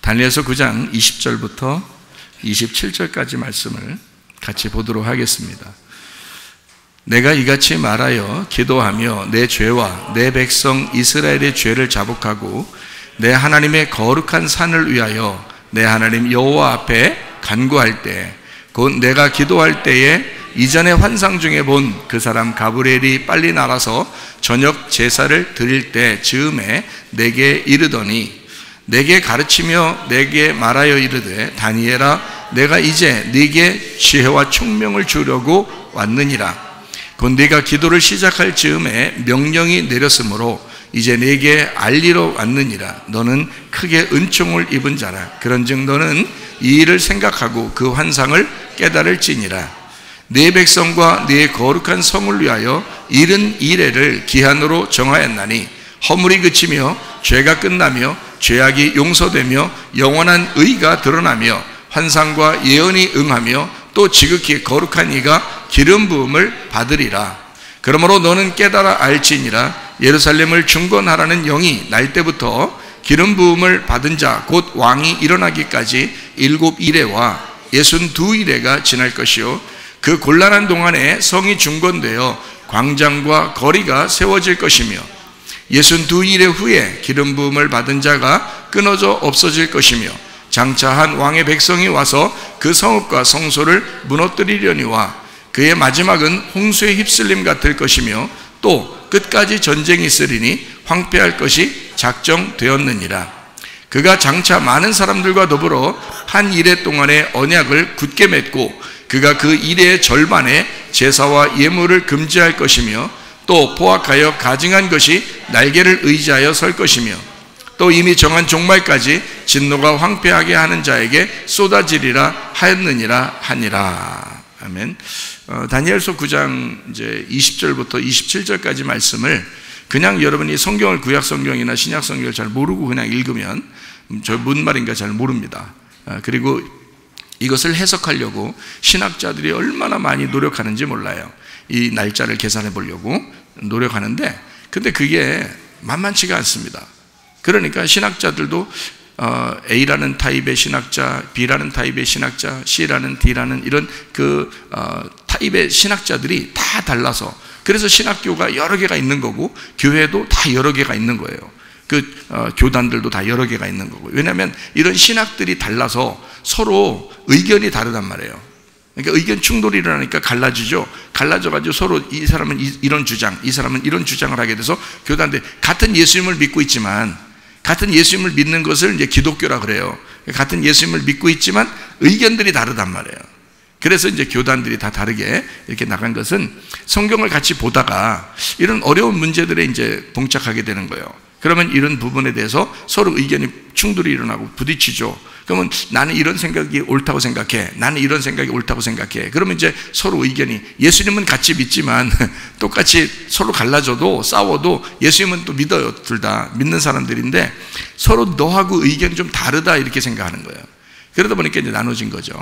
다니엘서 9장 20절부터 27절까지 말씀을 같이 보도록 하겠습니다. 내가 이같이 말하여 기도하며 내 죄와 내 백성 이스라엘의 죄를 자복하고 내 하나님의 거룩한 산을 위하여 내 하나님 여호와 앞에 간구할 때, 곧 내가 기도할 때에 이전의 환상 중에 본 그 사람 가브리엘이 빨리 나가서 저녁 제사를 드릴 때 즈음에 내게 이르더니, 내게 가르치며 내게 말하여 이르되 다니엘아, 내가 이제 네게 지혜와 총명을 주려고 왔느니라. 곧 네가 기도를 시작할 즈음에 명령이 내렸으므로 이제 네게 알리러 왔느니라. 너는 크게 은총을 입은 자라. 그런즉 너는 이 일을 생각하고 그 환상을 깨달을지니라. 네 백성과 네 거룩한 성을 위하여 70일을 기한으로 정하였나니 허물이 그치며 죄가 끝나며 죄악이 용서되며 영원한 의가 드러나며 환상과 예언이 응하며 또 지극히 거룩한 이가 기름 부음을 받으리라. 그러므로 너는 깨달아 알지니라. 예루살렘을 중건하라는 영이 날 때부터 기름 부음을 받은 자 곧 왕이 일어나기까지 7이레와 62이레가 지날 것이요, 그 곤란한 동안에 성이 중건되어 광장과 거리가 세워질 것이며 62일의 후에 기름 부음을 받은 자가 끊어져 없어질 것이며 장차 한 왕의 백성이 와서 그 성읍과 성소를 무너뜨리려니와 그의 마지막은 홍수의 휩쓸림 같을 것이며 또 끝까지 전쟁이 있으리니 황폐할 것이 작정되었느니라. 그가 장차 많은 사람들과 더불어 한 이레 동안의 언약을 굳게 맺고 그가 그 이레의 절반에 제사와 예물을 금지할 것이며 또 포악하여 가증한 것이 날개를 의지하여 설 것이며 또 이미 정한 종말까지 진노가 황폐하게 하는 자에게 쏟아지리라 하였느니라 하니라. 아멘. 다니엘서 9장 이제 20절부터 27절까지 말씀을 그냥 여러분이 성경을 구약 성경이나 신약 성경을 잘 모르고 그냥 읽으면 저 뭔 말인가 잘 모릅니다. 그리고 이것을 해석하려고 신학자들이 얼마나 많이 노력하는지 몰라요. 이 날짜를 계산해 보려고 노력하는데 근데 그게 만만치가 않습니다. 그러니까 신학자들도 A라는 타입의 신학자, B라는 타입의 신학자, C라는 D라는 이런 타입의 신학자들이 다 달라서, 그래서 신학교가 여러 개가 있는 거고 교회도 다 여러 개가 있는 거예요. 교단들도 다 여러 개가 있는 거고. 왜냐하면 이런 신학들이 달라서 서로 의견이 다르단 말이에요. 그러니까 의견 충돌이 일어나니까 갈라지죠. 갈라져가지고 서로 이 사람은 이런 주장, 이 사람은 이런 주장을 하게 돼서 교단들 같은 예수님을 믿고 있지만, 같은 예수님을 믿는 것을 이제 기독교라 그래요. 같은 예수님을 믿고 있지만 의견들이 다르단 말이에요. 그래서 이제 교단들이 다 다르게 이렇게 나간 것은 성경을 같이 보다가 이런 어려운 문제들에 이제 봉착하게 되는 거예요. 그러면 이런 부분에 대해서 서로 의견이 충돌이 일어나고 부딪히죠. 그러면 나는 이런 생각이 옳다고 생각해, 나는 이런 생각이 옳다고 생각해. 그러면 이제 서로 의견이, 예수님은 같이 믿지만 똑같이 서로 갈라져도 싸워도 예수님은 또 믿어요. 둘 다 믿는 사람들인데 서로 너하고 의견이 좀 다르다 이렇게 생각하는 거예요. 그러다 보니까 이제 나눠진 거죠.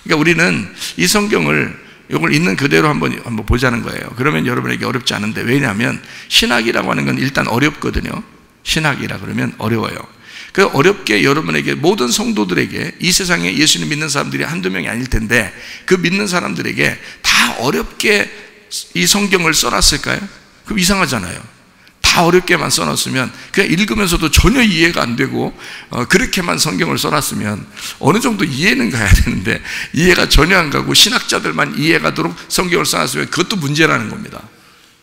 그러니까 우리는 이 성경을 이걸 있는 그대로 한번 보자는 거예요. 그러면 여러분에게 어렵지 않은데, 왜냐하면 신학이라고 하는 건 일단 어렵거든요. 신학이라 그러면 어려워요. 그 어렵게 여러분에게, 모든 성도들에게, 이 세상에 예수님 믿는 사람들이 한두 명이 아닐 텐데 그 믿는 사람들에게 다 어렵게 이 성경을 써놨을까요? 그럼 이상하잖아요. 다 어렵게만 써놨으면, 그냥 읽으면서도 전혀 이해가 안 되고 그렇게만 성경을 써놨으면 어느 정도 이해는 가야 되는데 이해가 전혀 안 가고 신학자들만 이해가도록 성경을 써놨으면 그것도 문제라는 겁니다.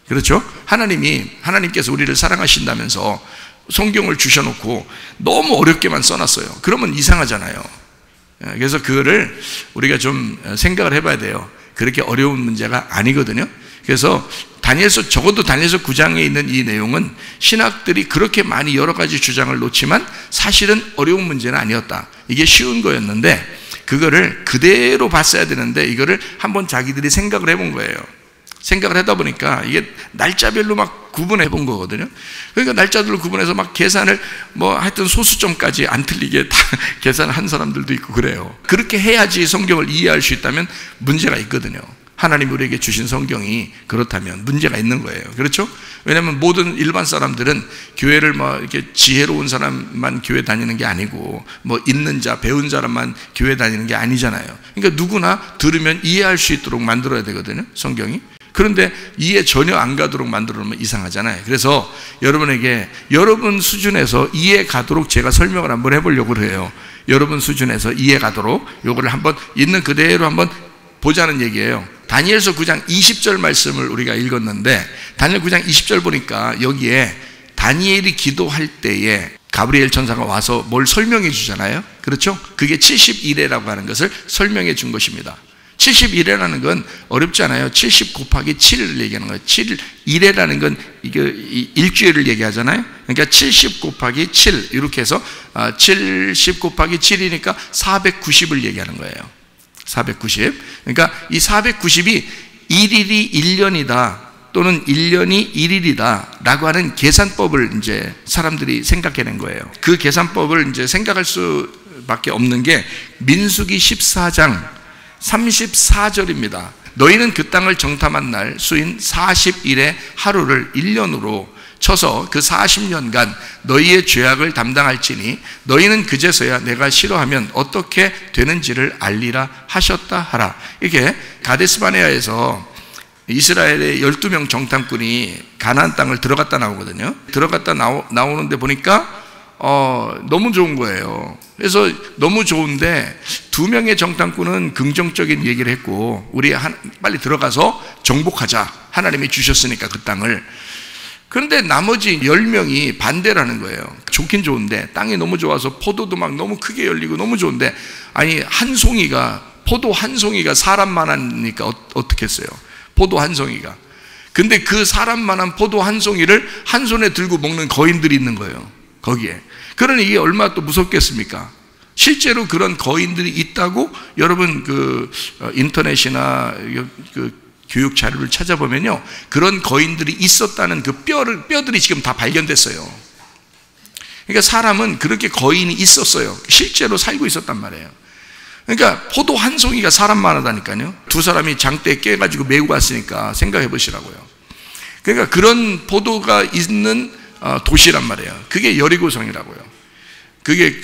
그렇죠? 하나님께서 우리를 사랑하신다면서 성경을 주셔놓고 너무 어렵게만 써놨어요. 그러면 이상하잖아요. 그래서 그거를 우리가 좀 생각을 해봐야 돼요. 그렇게 어려운 문제가 아니거든요. 그래서 적어도 다니엘서 9장에 있는 이 내용은 신학들이 그렇게 많이 여러 가지 주장을 놓지만 사실은 어려운 문제는 아니었다. 이게 쉬운 거였는데 그거를 그대로 봤어야 되는데 이거를 한번 자기들이 생각을 해본 거예요. 생각을 하다 보니까 이게 날짜별로 막 구분해 본 거거든요. 그러니까 날짜들로 구분해서 막 계산을 하여튼 소수점까지 안 틀리게 다 계산한 사람들도 있고 그래요. 그렇게 해야지 성경을 이해할 수 있다면 문제가 있거든요. 하나님 우리에게 주신 성경이 그렇다면 문제가 있는 거예요. 그렇죠? 왜냐하면 모든 일반 사람들은 교회를 뭐 이렇게 지혜로운 사람만 교회 다니는 게 아니고 뭐 있는 자, 배운 사람만 교회 다니는 게 아니잖아요. 그러니까 누구나 들으면 이해할 수 있도록 만들어야 되거든요, 성경이. 그런데 이해 전혀 안 가도록 만들어 놓으면 이상하잖아요. 그래서 여러분에게 여러분 수준에서 이해 가도록 제가 설명을 한번 해보려고 해요. 여러분 수준에서 이해 가도록 요거를 한번 있는 그대로 한번 보자는 얘기예요. 다니엘서 9장 20절 말씀을 우리가 읽었는데, 다니엘 9장 20절 보니까 여기에 다니엘이 기도할 때에 가브리엘 천사가 와서 뭘 설명해 주잖아요. 그렇죠? 그게 71회라고 하는 것을 설명해 준 것입니다. 71회라는 건 어렵지 않아요. 70 곱하기 7을 얘기하는 거예요. 1회라는 건 이게 일주일을 얘기하잖아요. 그러니까 70 곱하기 7 이렇게 해서 70 곱하기 7이니까 490을 얘기하는 거예요. 490. 그러니까 이 490이 1일이 1년이다 또는 1년이 1일이다 라고 하는 계산법을 이제 사람들이 생각해낸 거예요. 그 계산법을 이제 생각할 수밖에 없는 게 민수기 14장 34절입니다. 너희는 그 땅을 정탐한 날 수인 40일의 하루를 1년으로 쳐서 그 40년간 너희의 죄악을 담당할지니 너희는 그제서야 내가 싫어하면 어떻게 되는지를 알리라 하셨다 하라. 이게 가데스바네아에서 이스라엘의 12명 정탐꾼이 가나안 땅을 들어갔다 나오거든요. 들어갔다 나오는데 보니까 너무 좋은 거예요. 그래서 너무 좋은데 2명의 정탐꾼은 긍정적인 얘기를 했고, 우리 빨리 들어가서 정복하자, 하나님이 주셨으니까 그 땅을. 그런데 나머지 10명이 반대라는 거예요. 좋긴 좋은데 땅이 너무 좋아서 포도도 막 너무 크게 열리고 너무 좋은데, 아니 포도 한 송이가 사람만하니까 어떻겠어요? 포도 한 송이가. 근데 그 사람만한 포도 한 송이를 한 손에 들고 먹는 거인들이 있는 거예요, 거기에. 그러니 이게 얼마나 또 무섭겠습니까? 실제로 그런 거인들이 있다고 여러분 인터넷이나 교육 자료를 찾아보면요, 그런 거인들이 있었다는 그 뼈들이 지금 다 발견됐어요. 그러니까 사람은 그렇게 거인이 있었어요. 실제로 살고 있었단 말이에요. 그러니까 포도 한 송이가 사람만 하다니까요. 2사람이 장대에 깨가지고 메고 갔으니까 생각해 보시라고요. 그러니까 그런 포도가 있는 도시란 말이에요. 그게 여리고성이라고요. 그게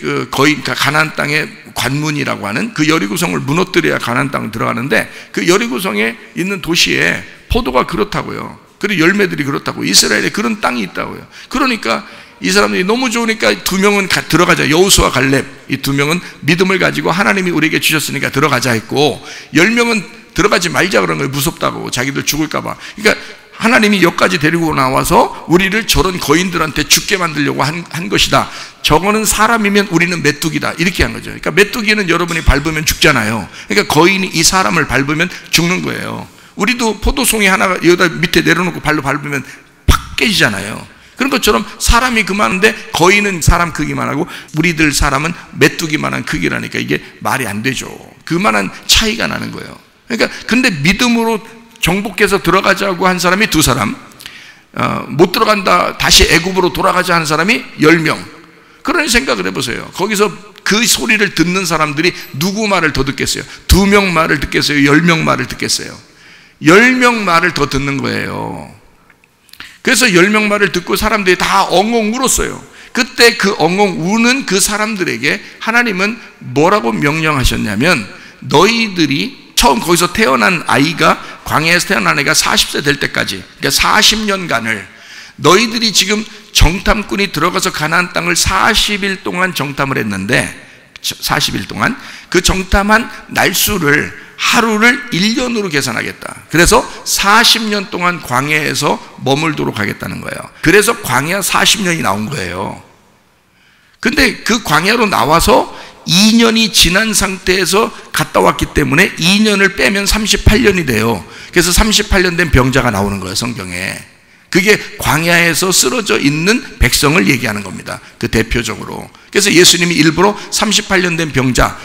가나안 땅의 관문이라고 하는 그 여리고성을 무너뜨려야 가나안 땅을 들어가는데, 그 여리고성에 있는 도시에 포도가 그렇다고요. 그리고 열매들이 그렇다고, 이스라엘에 그런 땅이 있다고요. 그러니까 이 사람들이 너무 좋으니까 2명은 들어가자, 여호수아 갈렙, 이 2명은 믿음을 가지고 하나님이 우리에게 주셨으니까 들어가자 했고, 10명은 들어가지 말자 그런 거예요. 무섭다고, 자기들 죽을까 봐. 그러니까 하나님이 여기까지 데리고 나와서 우리를 저런 거인들한테 죽게 만들려고 한 것이다. 저거는 사람이면 우리는 메뚜기다, 이렇게 한 거죠. 그러니까 메뚜기는 여러분이 밟으면 죽잖아요. 그러니까 거인이 이 사람을 밟으면 죽는 거예요. 우리도 포도송이 하나가 여기다 밑에 내려놓고 발로 밟으면 팍 깨지잖아요. 그런 것처럼 사람이 그만한데 거인은 사람 크기만 하고 우리들 사람은 메뚜기만한 크기라니까 이게 말이 안 되죠. 그만한 차이가 나는 거예요. 그러니까 근데 믿음으로 정복해서 들어가자고 한 사람이 2사람, 못 들어간다, 다시 애굽으로 돌아가자 하는 사람이 10명. 그런 생각을 해보세요. 거기서 그 소리를 듣는 사람들이 누구 말을 더 듣겠어요? 2명 말을 듣겠어요? 10명 말을 듣겠어요? 10명 말을 더 듣는 거예요. 그래서 10명 말을 듣고 사람들이 다 엉엉 울었어요. 그때 그 엉엉 우는 그 사람들에게 하나님은 뭐라고 명령하셨냐면, 너희들이 처음 거기서 태어난 아이가, 광야에서 태어난 아이가 40세 될 때까지, 그러니까 40년간을 너희들이 지금 정탐꾼이 들어가서 가나안 땅을 40일 동안 정탐을 했는데, 40일 동안 그 정탐한 날수를 하루를 1년으로 계산하겠다. 그래서 40년 동안 광야에서 머물도록 하겠다는 거예요. 그래서 광야 40년이 나온 거예요. 근데 그 광야로 나와서 2년이 지난 상태에서 갔다 왔기 때문에 2년을 빼면 38년이 돼요. 그래서 38년 된 병자가 나오는 거예요, 성경에. 그게 광야에서 쓰러져 있는 백성을 얘기하는 겁니다, 그 대표적으로. 그래서 예수님이 일부러 38년 된 병자,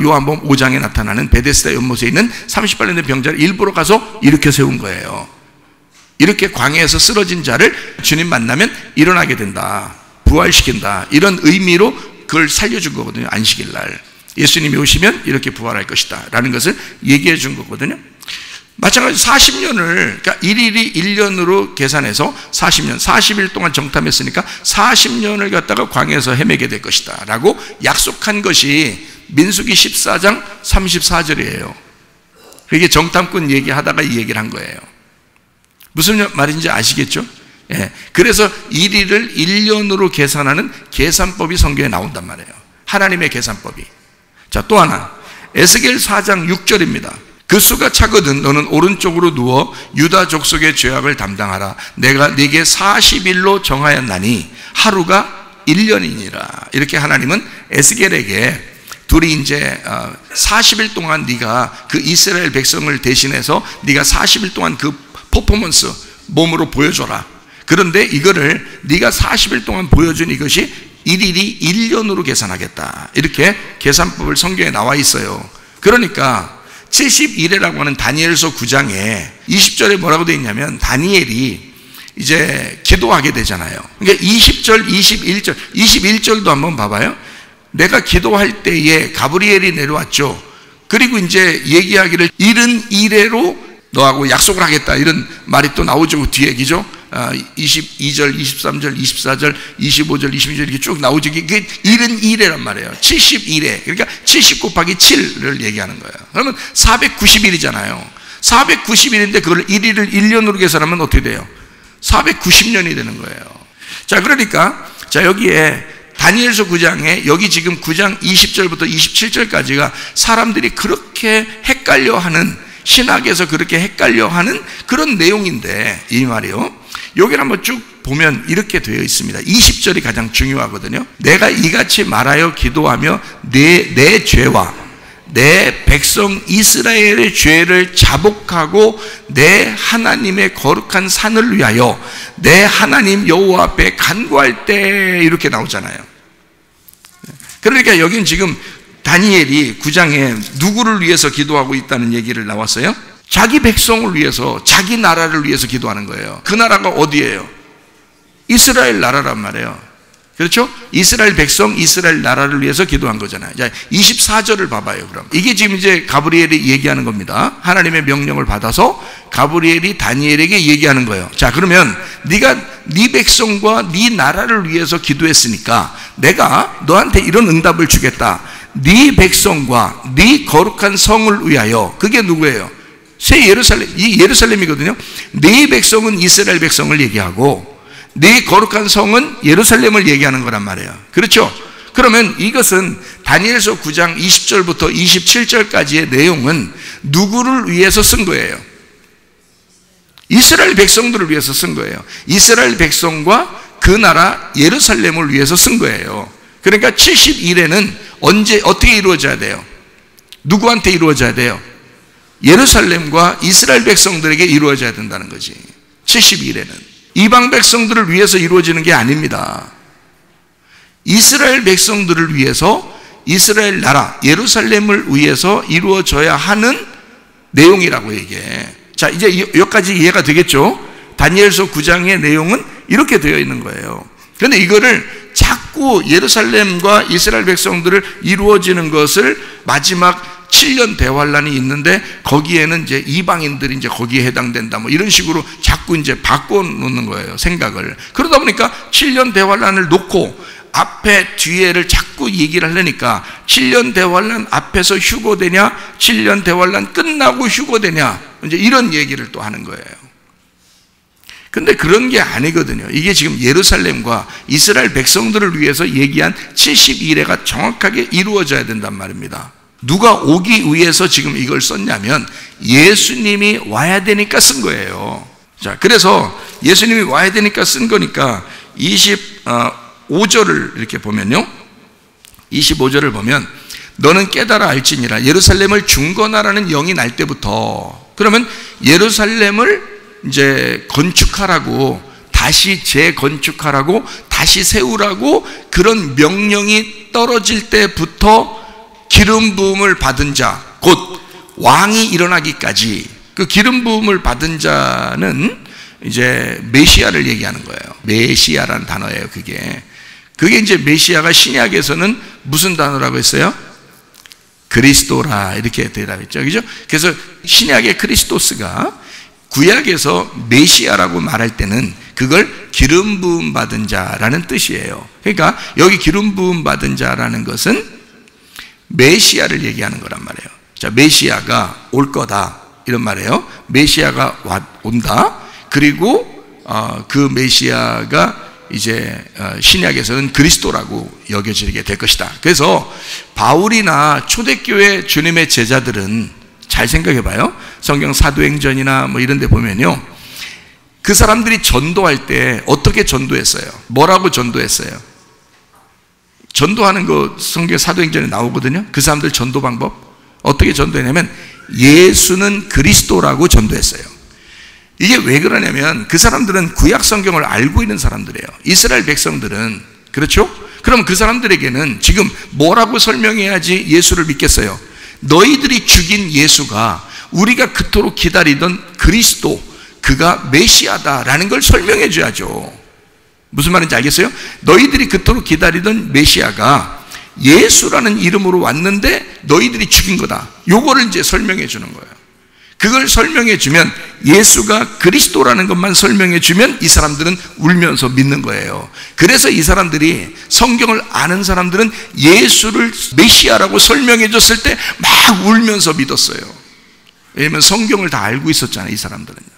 요한복음 5장에 나타나는 베데스다 연못에 있는 38년 된 병자를 일부러 가서 일으켜 세운 거예요. 이렇게 광야에서 쓰러진 자를 주님 만나면 일어나게 된다, 부활시킨다, 이런 의미로 그걸 살려준 거거든요. 안식일 날 예수님이 오시면 이렇게 부활할 것이다 라는 것을 얘기해 준 거거든요. 마찬가지로 40년을, 그러니까 1일이 1년으로 계산해서 40년, 40일 동안 정탐했으니까 40년을 갖다가 광야에서 헤매게 될 것이다 라고 약속한 것이 민수기 14장 34절이에요. 그게 정탐꾼 얘기하다가 이 얘기를 한 거예요. 무슨 말인지 아시겠죠? 예. 그래서 1일을 1년으로 계산하는 계산법이 성경에 나온단 말이에요. 하나님의 계산법이. 자, 또 하나, 에스겔 4장 6절입니다. 그 수가 차거든 너는 오른쪽으로 누워 유다 족속의 죄악을 담당하라. 내가 네게 40일로 정하였나니 하루가 1년이니라. 이렇게 하나님은 에스겔에게 둘이 이제 40일 동안 네가 그 이스라엘 백성을 대신해서 네가 40일 동안 그 퍼포먼스 몸으로 보여줘라. 그런데 이거를 네가 40일 동안 보여준 이것이 1일이 1년으로 계산하겠다. 이렇게 계산법을 성경에 나와 있어요. 그러니까 70일이라고 하는 다니엘서 9장에 20절에 뭐라고 되어 있냐면 다니엘이 이제 기도하게 되잖아요. 그러니까 20절, 21절, 21절도 한번 봐봐요. 내가 기도할 때에 가브리엘이 내려왔죠. 그리고 이제 얘기하기를 70일에로 너하고 약속을 하겠다 이런 말이 또 나오죠. 그 뒤에 얘기죠. 22절, 23절, 24절, 25절, 26절 이렇게 쭉 나오죠. 그게 70일이란 말이에요. 70일에. 그러니까 70 곱하기 7을 얘기하는 거예요. 그러면 490일이잖아요. 490일인데 그걸 1일을 1년으로 계산하면 어떻게 돼요? 490년이 되는 거예요. 자, 그러니까 자 여기에 다니엘서 9장에 여기 지금 9장 20절부터 27절까지가 사람들이 그렇게 헷갈려하는, 신학에서 그렇게 헷갈려하는 그런 내용인데 이 말이요. 여기를 한번 쭉 보면 이렇게 되어 있습니다. 20절이 가장 중요하거든요. 내가 이같이 말하여 기도하며 내 죄와 내 백성 이스라엘의 죄를 자복하고 내 하나님의 거룩한 산을 위하여 내 하나님 여호와 앞에 간구할 때 이렇게 나오잖아요. 그러니까 여기는 지금 다니엘이 9장에 누구를 위해서 기도하고 있다는 얘기를 나왔어요? 자기 백성을 위해서, 자기 나라를 위해서 기도하는 거예요. 그 나라가 어디예요? 이스라엘 나라란 말이에요. 그렇죠? 이스라엘 백성, 이스라엘 나라를 위해서 기도한 거잖아요. 자, 24절을 봐봐요. 그럼 이게 지금 이제 가브리엘이 얘기하는 겁니다. 하나님의 명령을 받아서 가브리엘이 다니엘에게 얘기하는 거예요. 자, 그러면 네가 네 백성과 네 나라를 위해서 기도했으니까 내가 너한테 이런 응답을 주겠다. 네 백성과 네 거룩한 성을 위하여. 그게 누구예요? 새 예루살렘, 이 예루살렘이거든요. 네 백성은 이스라엘 백성을 얘기하고 네 거룩한 성은 예루살렘을 얘기하는 거란 말이에요. 그렇죠? 그러면 이것은 다니엘서 9장 20절부터 27절까지의 내용은 누구를 위해서 쓴 거예요? 이스라엘 백성들을 위해서 쓴 거예요. 이스라엘 백성과 그 나라 예루살렘을 위해서 쓴 거예요. 그러니까 70일에는 언제 어떻게 이루어져야 돼요? 누구한테 이루어져야 돼요? 예루살렘과 이스라엘 백성들에게 이루어져야 된다는 거지. 70일에는 이방 백성들을 위해서 이루어지는 게 아닙니다. 이스라엘 백성들을 위해서, 이스라엘 나라 예루살렘을 위해서 이루어져야 하는 내용이라고 얘기해. 자, 이제 여기까지 이해가 되겠죠? 다니엘서 9장의 내용은 이렇게 되어 있는 거예요. 그런데 이거를 자꾸 예루살렘과 이스라엘 백성들을 이루어지는 것을 마지막 7년 대환란이 있는데 거기에는 이제 이방인들이 이제 거기에 해당된다 뭐 이런 식으로 자꾸 이제 바꿔놓는 거예요, 생각을. 그러다 보니까 7년 대환란을 놓고 앞에 뒤에를 자꾸 얘기를 하려니까 7년 대환란 앞에서 휴거되냐 7년 대환란 끝나고 휴거되냐 이제 이런 얘기를 또 하는 거예요. 근데 그런 게 아니거든요. 이게 지금 예루살렘과 이스라엘 백성들을 위해서 얘기한 70일회가 정확하게 이루어져야 된단 말입니다. 누가 오기 위해서 지금 이걸 썼냐면 예수님이 와야 되니까 쓴 거예요. 자, 그래서 예수님이 와야 되니까 쓴 거니까 25절을 이렇게 보면요, 25절을 보면 너는 깨달아 알지니라 예루살렘을 중건하라는 영이 날 때부터. 그러면 예루살렘을 이제 건축하라고, 다시 재건축하라고, 다시 세우라고 그런 명령이 떨어질 때부터 기름 부음을 받은 자, 곧 왕이 일어나기까지, 그 기름 부음을 받은 자는 이제 메시아를 얘기하는 거예요. 메시아라는 단어예요. 그게 이제 메시아가 신약에서는 무슨 단어라고 했어요? 그리스도라 이렇게 대답했죠. 그죠? 그래서 신약의 크리스토스가 구약에서 메시아라고 말할 때는 그걸 기름 부음 받은 자라는 뜻이에요. 그러니까 여기 기름 부음 받은 자라는 것은 메시아를 얘기하는 거란 말이에요. 자, 메시아가 올 거다 이런 말이에요. 메시아가 온다. 그리고 그 메시아가 이제 신약에서는 그리스도라고 여겨지게 될 것이다. 그래서 바울이나 초대교회 주님의 제자들은 잘 생각해 봐요. 성경 사도행전이나 뭐 이런 데 보면요, 그 사람들이 전도할 때 어떻게 전도했어요? 뭐라고 전도했어요? 전도하는 거 성경 사도행전에 나오거든요. 그 사람들 전도 방법 어떻게 전도했냐면 예수는 그리스도라고 전도했어요. 이게 왜 그러냐면 그 사람들은 구약 성경을 알고 있는 사람들이에요. 이스라엘 백성들은. 그렇죠? 그럼 그 사람들에게는 지금 뭐라고 설명해야지 예수를 믿겠어요? 너희들이 죽인 예수가 우리가 그토록 기다리던 그리스도, 그가 메시아다라는 걸 설명해 줘야죠. 무슨 말인지 알겠어요? 너희들이 그토록 기다리던 메시아가 예수라는 이름으로 왔는데 너희들이 죽인 거다. 요거를 이제 설명해 주는 거예요. 그걸 설명해 주면, 예수가 그리스도라는 것만 설명해 주면 이 사람들은 울면서 믿는 거예요. 그래서 이 사람들이, 성경을 아는 사람들은 예수를 메시아라고 설명해 줬을 때 막 울면서 믿었어요. 왜냐하면 성경을 다 알고 있었잖아요, 이 사람들은요.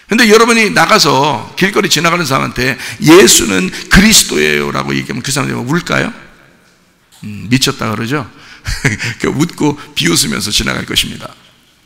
근데 여러분이 나가서 길거리 지나가는 사람한테 예수는 그리스도예요 라고 얘기하면 그 사람들이 울까요? 미쳤다 그러죠? 웃고 비웃으면서 지나갈 것입니다.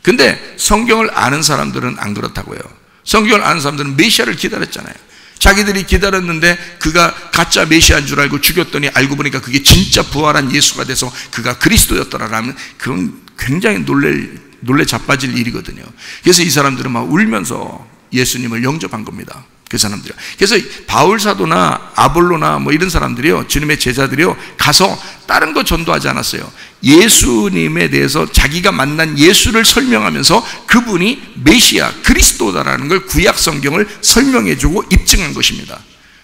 근데 성경을 아는 사람들은 안 그렇다고요. 성경을 아는 사람들은 메시아를 기다렸잖아요. 자기들이 기다렸는데 그가 가짜 메시아인 줄 알고 죽였더니 알고 보니까 그게 진짜 부활한 예수가 돼서 그가 그리스도였더라라면 그건 굉장히 놀래 자빠질 일이거든요. 그래서 이 사람들은 막 울면서 예수님을 영접한 겁니다. 그 사람들이. 그래서 바울 사도나 아볼로나 뭐 이런 사람들이요, 주님의 제자들이요, 가서 다른 거 전도하지 않았어요. 예수님에 대해서 자기가 만난 예수를 설명하면서 그분이 메시아 그리스도다라는 걸, 구약 성경을 설명해주고 입증한 것입니다.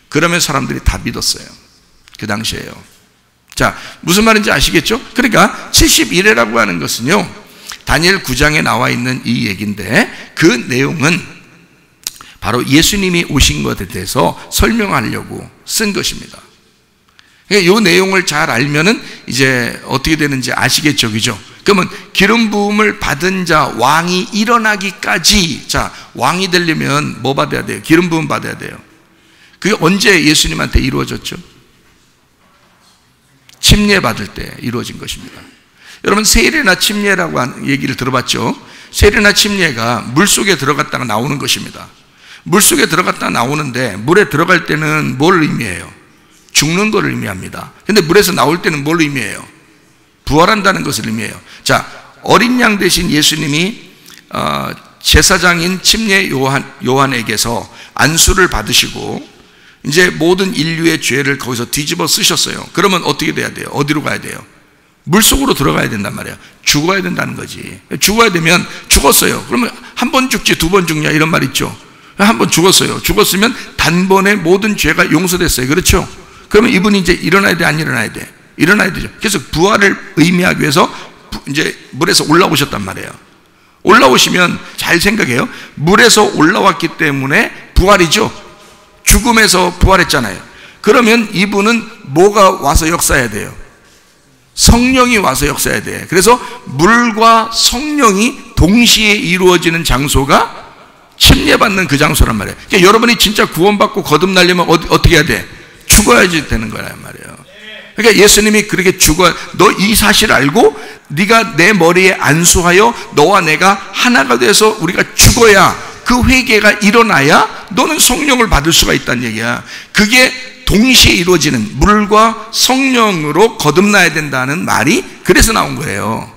그러면 사람들이 다 믿었어요. 그 당시에요. 자, 무슨 말인지 아시겠죠? 그러니까 70일이라고 하는 것은요, 다니엘 9장에 나와 있는 이 얘기인데, 그 내용은 바로 예수님이 오신 것에 대해서 설명하려고 쓴 것입니다. 이 내용을 잘 알면은 이제 어떻게 되는지 아시겠죠, 그죠? 그러면 기름 부음을 받은 자, 왕이 일어나기까지, 자, 왕이 되려면 뭐 받아야 돼요? 기름 부음 받아야 돼요. 그게 언제 예수님한테 이루어졌죠? 침례 받을 때 이루어진 것입니다. 여러분, 세례나 침례라고 하는 얘기를 들어봤죠? 세례나 침례가 물속에 들어갔다가 나오는 것입니다. 물속에 들어갔다 나오는데, 물에 들어갈 때는 뭘 의미해요? 죽는 걸 의미합니다. 근데 물에서 나올 때는 뭘 의미해요? 부활한다는 것을 의미해요. 자, 어린 양 대신 예수님이 제사장인 침례 요한에게서 안수를 받으시고 이제 모든 인류의 죄를 거기서 뒤집어 쓰셨어요. 그러면 어떻게 돼야 돼요? 어디로 가야 돼요? 물속으로 들어가야 된단 말이에요. 죽어야 된다는 거지. 죽어야 되면, 죽었어요. 그러면 한 번 죽지 두 번 죽냐 이런 말 있죠. 한 번 죽었어요. 죽었으면 단번에 모든 죄가 용서됐어요. 그렇죠? 그러면 이분이 이제 일어나야 돼, 안 일어나야 돼? 일어나야 되죠. 그래서 부활을 의미하기 위해서 이제 물에서 올라오셨단 말이에요. 올라오시면 잘 생각해요. 물에서 올라왔기 때문에 부활이죠. 죽음에서 부활했잖아요. 그러면 이분은 뭐가 와서 역사해야 돼요? 성령이 와서 역사해야 돼. 그래서 물과 성령이 동시에 이루어지는 장소가 침례받는 그 장소란 말이에요. 그러니까 여러분이 진짜 구원받고 거듭나려면 어떻게 해야 돼? 죽어야지 되는 거란 말이에요. 그러니까 예수님이 그렇게 죽어, 너 이 사실 알고 네가 내 머리에 안수하여 너와 내가 하나가 돼서 우리가 죽어야, 그 회개가 일어나야 너는 성령을 받을 수가 있다는 얘기야. 그게 동시에 이루어지는, 물과 성령으로 거듭나야 된다는 말이 그래서 나온 거예요.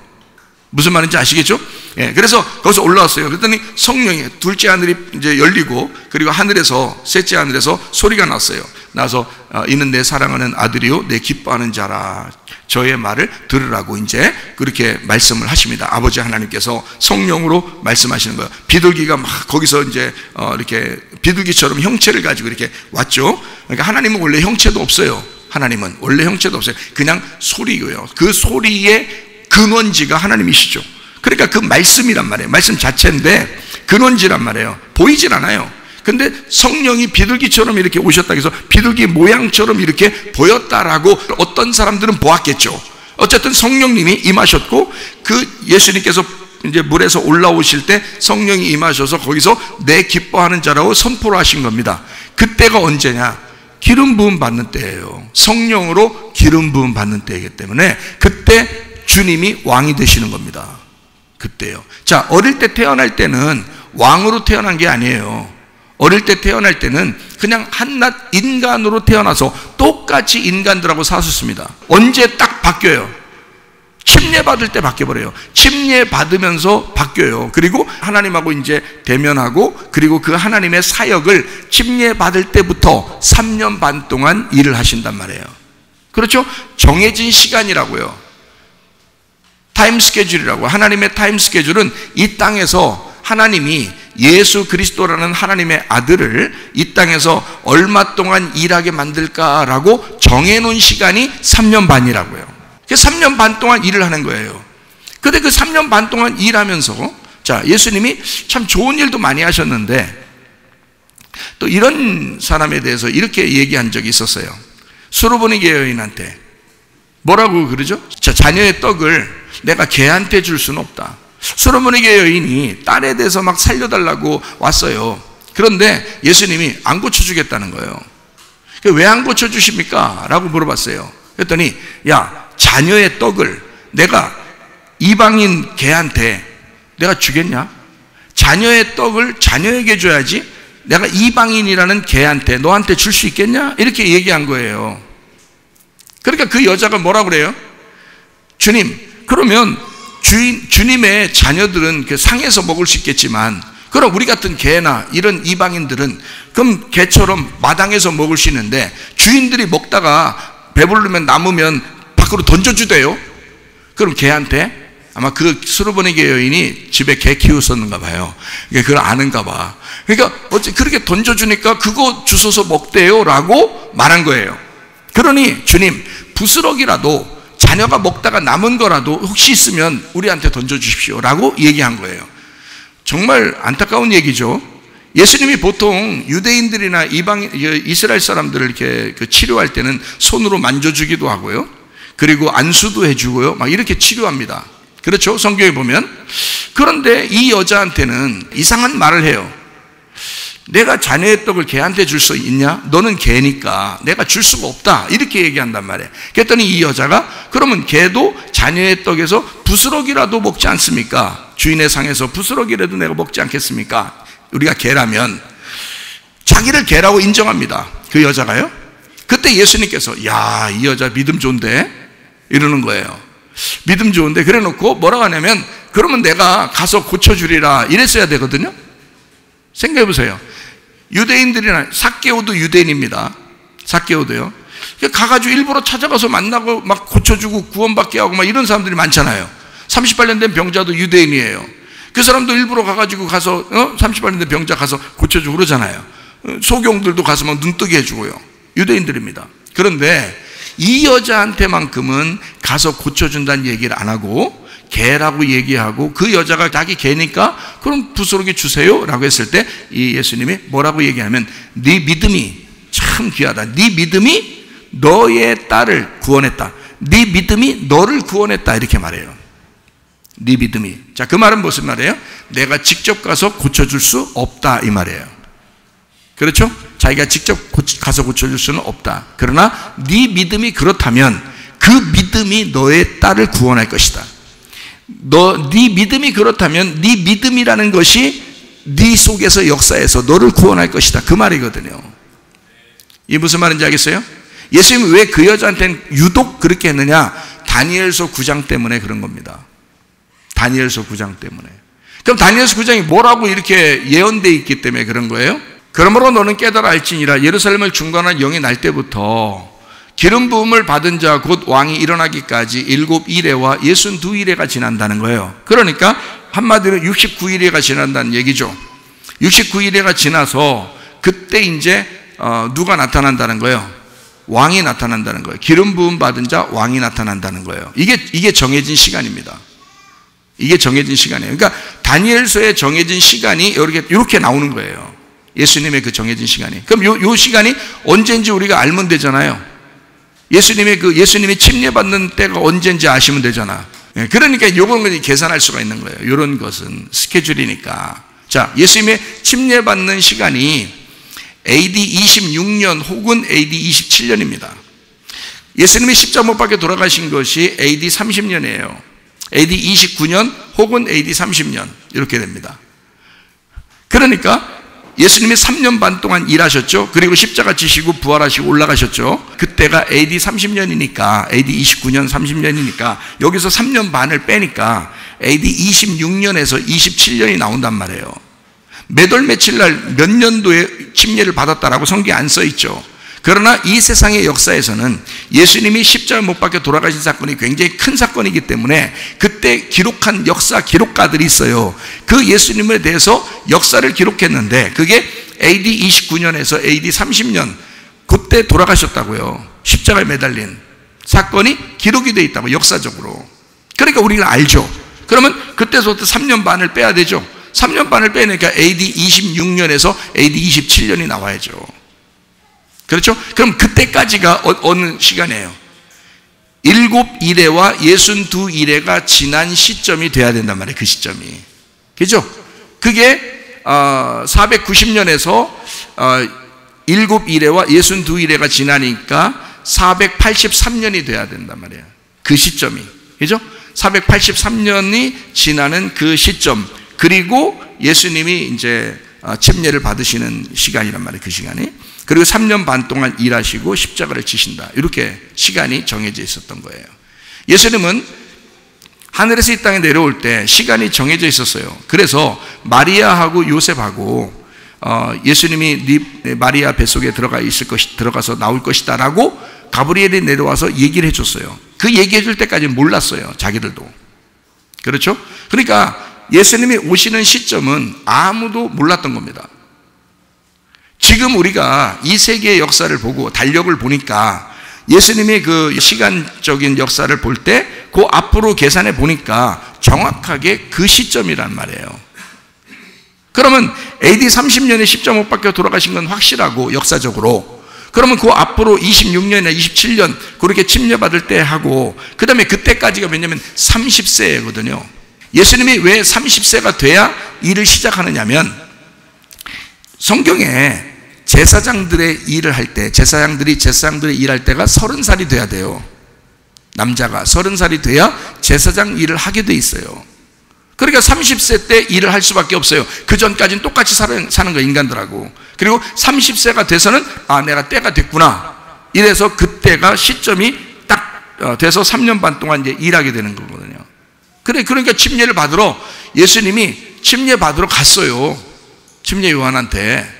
무슨 말인지 아시겠죠? 예, 그래서 거기서 올라왔어요. 그랬더니 성령이, 둘째 하늘이 이제 열리고, 그리고 하늘에서, 셋째 하늘에서 소리가 났어요. 나서 이는 내 사랑하는 아들이요 내 기뻐하는 자라, 저의 말을 들으라고 이제 그렇게 말씀을 하십니다. 아버지 하나님께서 성령으로 말씀하시는 거예요. 비둘기가 막 거기서 이제 이렇게 비둘기처럼 형체를 가지고 이렇게 왔죠. 그러니까 하나님은 원래 형체도 없어요. 하나님은 원래 형체도 없어요. 그냥 소리고요. 그 소리에 그 근원지가 하나님이시죠. 그러니까 그 말씀이란 말이에요. 말씀 자체인데 근원지란 말이에요. 보이질 않아요. 근데 성령이 비둘기처럼 이렇게 오셨다 해서 비둘기 모양처럼 이렇게 보였다라고 어떤 사람들은 보았겠죠. 어쨌든 성령님이 임하셨고, 그 예수님께서 이제 물에서 올라오실 때 성령이 임하셔서 거기서 내 기뻐하는 자라고 선포를 하신 겁니다. 그때가 언제냐? 기름 부음 받는 때예요. 성령으로 기름 부음 받는 때이기 때문에 그때 주님이 왕이 되시는 겁니다. 그때요. 자, 어릴 때 태어날 때는 왕으로 태어난 게 아니에요. 어릴 때 태어날 때는 그냥 한낱 인간으로 태어나서 똑같이 인간들하고 사셨습니다. 언제 딱 바뀌어요? 침례 받을 때 바뀌어버려요. 침례 받으면서 바뀌어요. 그리고 하나님하고 이제 대면하고, 그리고 그 하나님의 사역을 침례 받을 때부터 3년 반 동안 일을 하신단 말이에요. 그렇죠? 정해진 시간이라고요. 타임 스케줄이라고. 하나님의 타임 스케줄은 이 땅에서 하나님이 예수 그리스도라는 하나님의 아들을 이 땅에서 얼마 동안 일하게 만들까라고 정해놓은 시간이 3년 반이라고요. 3년 반 동안 일을 하는 거예요. 근데 그 3년 반 동안 일하면서, 자, 예수님이 참 좋은 일도 많이 하셨는데 또 이런 사람에 대해서 이렇게 얘기한 적이 있었어요. 수르보니게 여인한테 뭐라고 그러죠? 자, 자녀의 떡을 내가 걔한테 줄 수는 없다. 수르보니게 여인이 딸에 대해서 막 살려달라고 왔어요. 그런데 예수님이 안 고쳐주겠다는 거예요. 왜 안 고쳐주십니까? 라고 물어봤어요. 그랬더니, 야, 자녀의 떡을 내가 이방인 걔한테 내가 주겠냐? 자녀의 떡을 자녀에게 줘야지 내가 이방인이라는 걔한테, 너한테 줄 수 있겠냐? 이렇게 얘기한 거예요. 그러니까 그 여자가 뭐라고 그래요? 주님, 그러면 주님의 자녀들은 그 상에서 먹을 수 있겠지만, 그럼 우리 같은 개나 이런 이방인들은 그럼 개처럼 마당에서 먹을 수 있는데, 주인들이 먹다가 배부르면 남으면 밖으로 던져주대요. 그럼 개한테, 아마 그 수르보니게 여인이 집에 개 키웠었는가 봐요. 그걸 아는가 봐. 그러니까 어째 그렇게 던져주니까 그거 주워서 먹대요 라고 말한 거예요. 그러니 주님, 부스럭이라도 자녀가 먹다가 남은 거라도 혹시 있으면 우리한테 던져주십시오 라고 얘기한 거예요. 정말 안타까운 얘기죠. 예수님이 보통 유대인들이나 이스라엘 사람들을 이렇게 치료할 때는 손으로 만져주기도 하고요, 그리고 안수도 해주고요, 막 이렇게 치료합니다. 그렇죠? 성경에 보면. 그런데 이 여자한테는 이상한 말을 해요. 내가 자녀의 떡을 걔한테 줄 수 있냐? 너는 걔니까 내가 줄 수가 없다. 이렇게 얘기한단 말이에요. 그랬더니 이 여자가, 그러면 걔도 자녀의 떡에서 부스럭이라도 먹지 않습니까? 주인의 상에서 부스럭이라도 내가 먹지 않겠습니까? 우리가 개라면. 자기를 개라고 인정합니다. 그 여자가요. 그때 예수님께서, 야, 이 여자 믿음 좋은데? 이러는 거예요. 믿음 좋은데? 그래 놓고 뭐라고 하냐면, 그러면 내가 가서 고쳐주리라 이랬어야 되거든요. 생각해 보세요. 유대인들이나, 삭개오도 유대인입니다. 삭개오도요. 가가지고 일부러 찾아가서 만나고 막 고쳐주고 구원받게 하고 막 이런 사람들이 많잖아요. 38년 된 병자도 유대인이에요. 그 사람도 일부러 가가지고 가서 38년 된 병자 가서 고쳐주고 그러잖아요. 소경들도 가서 막 눈뜨게 해주고요. 유대인들입니다. 그런데 이 여자한테만큼은 가서 고쳐준다는 얘기를 안 하고 개라고 얘기하고, 그 여자가 자기 개니까 그럼 부스러기 주세요 라고 했을 때 이 예수님이 뭐라고 얘기하면, 네 믿음이 참 귀하다. 네 믿음이 너의 딸을 구원했다. 네 믿음이 너를 구원했다. 이렇게 말해요. 네 믿음이. 자, 그 말은 무슨 말이에요? 내가 직접 가서 고쳐줄 수 없다 이 말이에요. 그렇죠? 자기가 직접 가서 고쳐줄 수는 없다. 그러나 네 믿음이 그렇다면 그 믿음이 너의 딸을 구원할 것이다. 네 믿음이 그렇다면 네 믿음이라는 것이 네 속에서 역사해서 너를 구원할 것이다. 그 말이거든요. 이게 무슨 말인지 알겠어요? 예수님이 왜 그 여자한테는 유독 그렇게 했느냐? 다니엘서 9장 때문에 그런 겁니다. 다니엘서 9장 때문에. 그럼 다니엘서 9장이 뭐라고 이렇게 예언되어 있기 때문에 그런 거예요? 그러므로 너는 깨달아 알지니라. 예루살렘을 중건한 영이 날 때부터 기름 부음을 받은 자 곧 왕이 일어나기까지 7일에와 62일에가 지난다는 거예요. 그러니까 한마디로 69일에가 지난다는 얘기죠. 69일에가 지나서 그때 이제 누가 나타난다는 거예요? 왕이 나타난다는 거예요. 기름 부음 받은 자 왕이 나타난다는 거예요. 이게 정해진 시간입니다. 이게 정해진 시간이에요. 그러니까 다니엘서에 정해진 시간이 이렇게 나오는 거예요. 예수님의 그 정해진 시간이. 그럼 요 시간이 언제인지 우리가 알면 되잖아요. 예수님이 침례받는 때가 언제인지 아시면 되잖아. 그러니까 요건 계산할 수가 있는 거예요. 이런 것은 스케줄이니까. 자, 예수님의 침례받는 시간이 AD 26년 혹은 AD 27년입니다. 예수님이 십자가 못 박혀 돌아가신 것이 AD 30년이에요. AD 29년 혹은 AD 30년 이렇게 됩니다. 그러니까 예수님이 3년 반 동안 일하셨죠. 그리고 십자가 지시고 부활하시고 올라가셨죠. 그때가 AD 30년이니까 AD 29년 30년이니까 여기서 3년 반을 빼니까 AD 26년에서 27년이 나온단 말이에요. 몇 월 며칠 날 몇 년도에 침례를 받았다라고 성경에 안 써 있죠. 그러나 이 세상의 역사에서는 예수님이 십자가 못 박혀 돌아가신 사건이 굉장히 큰 사건이기 때문에 그때 기록한 역사 기록가들이 있어요. 그 예수님에 대해서 역사를 기록했는데 그게 AD 29년에서 AD 30년 그때 돌아가셨다고요. 십자가에 매달린 사건이 기록이 되어 있다고 역사적으로. 그러니까 우리가 알죠. 그러면 그때서부터 3년 반을 빼야 되죠. 3년 반을 빼니까 AD 26년에서 AD 27년이 나와야죠. 그렇죠? 그럼 그때까지가 어느 시간이에요? 7 이래와 62 이래가 지난 시점이 돼야 된단 말이에요. 그 시점이. 그죠? 그게 490년에서 7 이래와 62 이래가 지나니까 483년이 돼야 된단 말이에요. 그 시점이. 그죠? 483년이 지나는 그 시점. 그리고 예수님이 이제 침례를 받으시는 시간이란 말이에요. 그 시간이. 그리고 3년 반 동안 일하시고 십자가를 지신다. 이렇게 시간이 정해져 있었던 거예요. 예수님은 하늘에서 이 땅에 내려올 때 시간이 정해져 있었어요. 그래서 마리아하고 요셉하고 예수님이 네 마리아 뱃속에 들어가서 나올 것이다 라고 가브리엘이 내려와서 얘기를 해줬어요. 그 얘기해 줄 때까지 몰랐어요. 자기들도. 그렇죠? 그러니까 예수님이 오시는 시점은 아무도 몰랐던 겁니다. 지금 우리가 이 세계의 역사를 보고 달력을 보니까 예수님의 그 시간적인 역사를 볼 때 그 앞으로 계산해 보니까 정확하게 그 시점이란 말이에요. 그러면 AD 30년에 십자가 못 박혀 돌아가신 건 확실하고 역사적으로 그러면 그 앞으로 26년이나 27년 그렇게 침례받을 때 하고 그 다음에 그때까지가 뭐냐면 30세거든요. 예수님이 왜 30세가 돼야 일을 시작하느냐면 성경에 제사장들의 일을 할 때 제사장들이 일할 때가 30살이 돼야 돼요. 남자가 30살이 돼야 제사장 일을 하게 돼 있어요. 그러니까 30세 때 일을 할 수밖에 없어요. 그 전까지는 똑같이 사는 거예요. 인간들하고. 그리고 30세가 돼서는 내가 때가 됐구나. 이래서 그때가 시점이 딱 돼서 3년 반 동안 이제 일하게 되는 거거든요. 그러니까 침례를 받으러 예수님이 침례 받으러 갔어요. 침례 요한한테.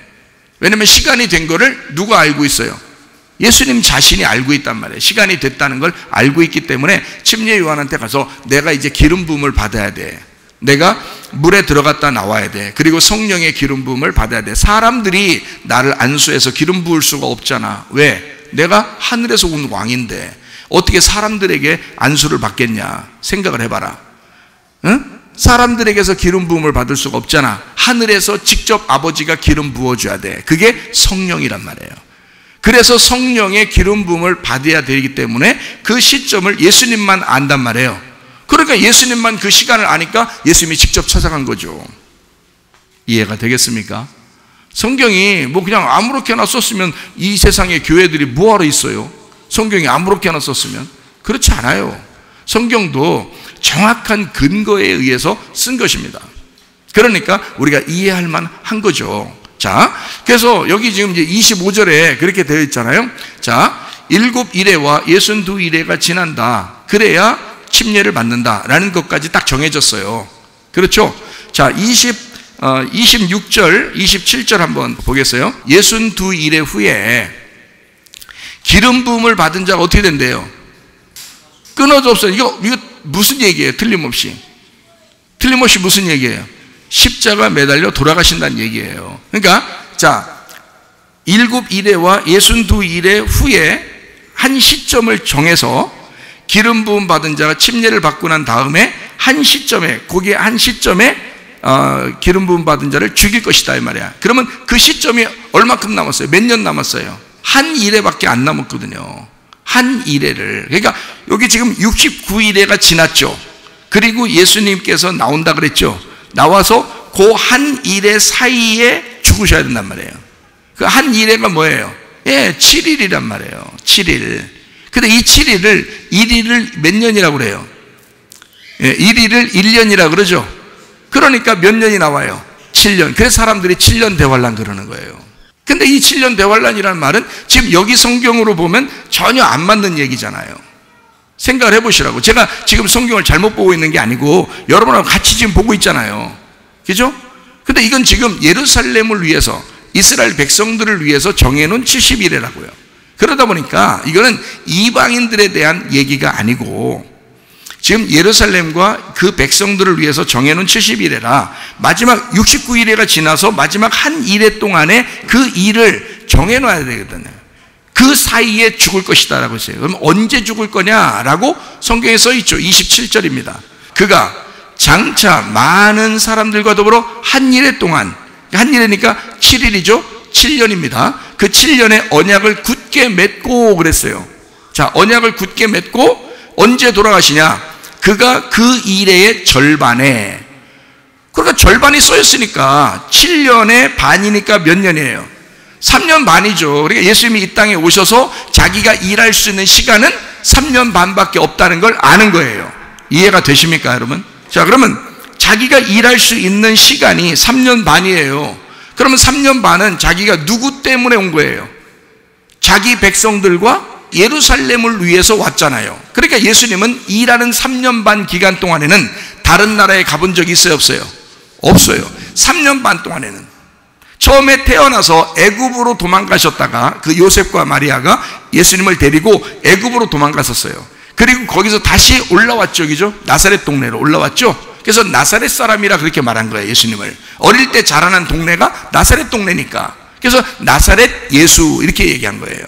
왜냐면 시간이 된 거를 누가 알고 있어요? 예수님 자신이 알고 있단 말이에요. 시간이 됐다는 걸 알고 있기 때문에 침례 요한한테 가서 내가 이제 기름 부음을 받아야 돼. 내가 물에 들어갔다 나와야 돼. 그리고 성령의 기름 부음을 받아야 돼. 사람들이 나를 안수해서 기름 부을 수가 없잖아. 왜? 내가 하늘에서 온 왕인데 어떻게 사람들에게 안수를 받겠냐 생각을 해봐라. 응? 사람들에게서 기름 부음을 받을 수가 없잖아. 하늘에서 직접 아버지가 기름 부어줘야 돼. 그게 성령이란 말이에요. 그래서 성령의 기름 부음을 받아야 되기 때문에 그 시점을 예수님만 안단 말이에요. 그러니까 예수님만 그 시간을 아니까 예수님이 직접 찾아간 거죠. 이해가 되겠습니까? 성경이 뭐 그냥 아무렇게나 썼으면 이 세상의 교회들이 뭐하러 있어요? 성경이 아무렇게나 썼으면? 그렇지 않아요. 성경도 정확한 근거에 의해서 쓴 것입니다. 그러니까 우리가 이해할 만한 거죠. 자, 그래서 여기 지금 이제 25절에 그렇게 되어 있잖아요. 자, 7 이래와 62 이래가 지난다. 그래야 침례를 받는다라는 것까지 딱 정해졌어요. 그렇죠? 자, 26절, 27절 한번 보겠어요. 62 이래 후에 기름 부음을 받은 자가 어떻게 된대요? 끊어져 없어요. 이거 무슨 얘기예요? 틀림없이 무슨 얘기예요? 십자가 매달려 돌아가신다는 얘기예요. 그러니까 자, 7 이래와 62 이래 후에 한 시점을 정해서 기름 부음 받은 자가 침례를 받고 난 다음에 한 시점에, 거기에 한 시점에 기름 부음 받은 자를 죽일 것이다 이 말이야. 그러면 그 시점이 얼마큼 남았어요? 몇 년 남았어요? 한 일회밖에 안 남았거든요. 한 일회를. 그러니까 여기 지금 69일회가 지났죠. 그리고 예수님께서 나온다 그랬죠. 나와서 그 한 일회 사이에 죽으셔야 된단 말이에요. 그 한 일회가 뭐예요? 예, 7일이란 말이에요. 7일. 근데 이 7일을 1일을 몇 년이라고 그래요? 예, 1일을 1년이라고 그러죠. 그러니까 몇 년이 나와요? 7년. 그래서 사람들이 7년 대환란 그러는 거예요. 근데 이 7년 대환란이라는 말은 지금 여기 성경으로 보면 전혀 안 맞는 얘기잖아요. 생각을 해보시라고. 제가 지금 성경을 잘못 보고 있는 게 아니고 여러분하고 같이 지금 보고 있잖아요. 그죠? 근데 이건 지금 예루살렘을 위해서, 이스라엘 백성들을 위해서 정해놓은 70일이라고요. 그러다 보니까 이거는 이방인들에 대한 얘기가 아니고 지금 예루살렘과 그 백성들을 위해서 정해놓은 70일이라 마지막 69일회가 지나서 마지막 한 일회 동안에 그 일을 정해놔야 되거든요. 그 사이에 죽을 것이다 라고 했어요. 그럼 언제 죽을 거냐라고 성경에 써 있죠. 27절입니다. 그가 장차 많은 사람들과 더불어 한 일회 동안, 한 일회니까 7일이죠. 7년입니다. 그 7년의 언약을 굳게 맺고 그랬어요. 자, 언약을 굳게 맺고 언제 돌아가시냐? 그가 그 일회의 절반에, 그러니까 절반이 써있으니까 7년의 반이니까 몇 년이에요? 3년 반이죠. 그러니까 예수님이 이 땅에 오셔서 자기가 일할 수 있는 시간은 3년 반밖에 없다는 걸 아는 거예요. 이해가 되십니까, 여러분? 자, 그러면 자기가 일할 수 있는 시간이 3년 반이에요. 그러면 3년 반은 자기가 누구 때문에 온 거예요? 자기 백성들과 예루살렘을 위해서 왔잖아요. 그러니까 예수님은 일하는 3년 반 기간 동안에는 다른 나라에 가본 적이 있어요, 없어요? 없어요. 3년 반 동안에는 처음에 태어나서 애굽으로 도망가셨다가 그 요셉과 마리아가 예수님을 데리고 애굽으로 도망갔었어요. 그리고 거기서 다시 올라왔죠, 그죠? 나사렛 동네로 올라왔죠. 그래서 나사렛 사람이라 그렇게 말한 거예요, 예수님을. 어릴 때 자라난 동네가 나사렛 동네니까. 그래서 나사렛 예수 이렇게 얘기한 거예요.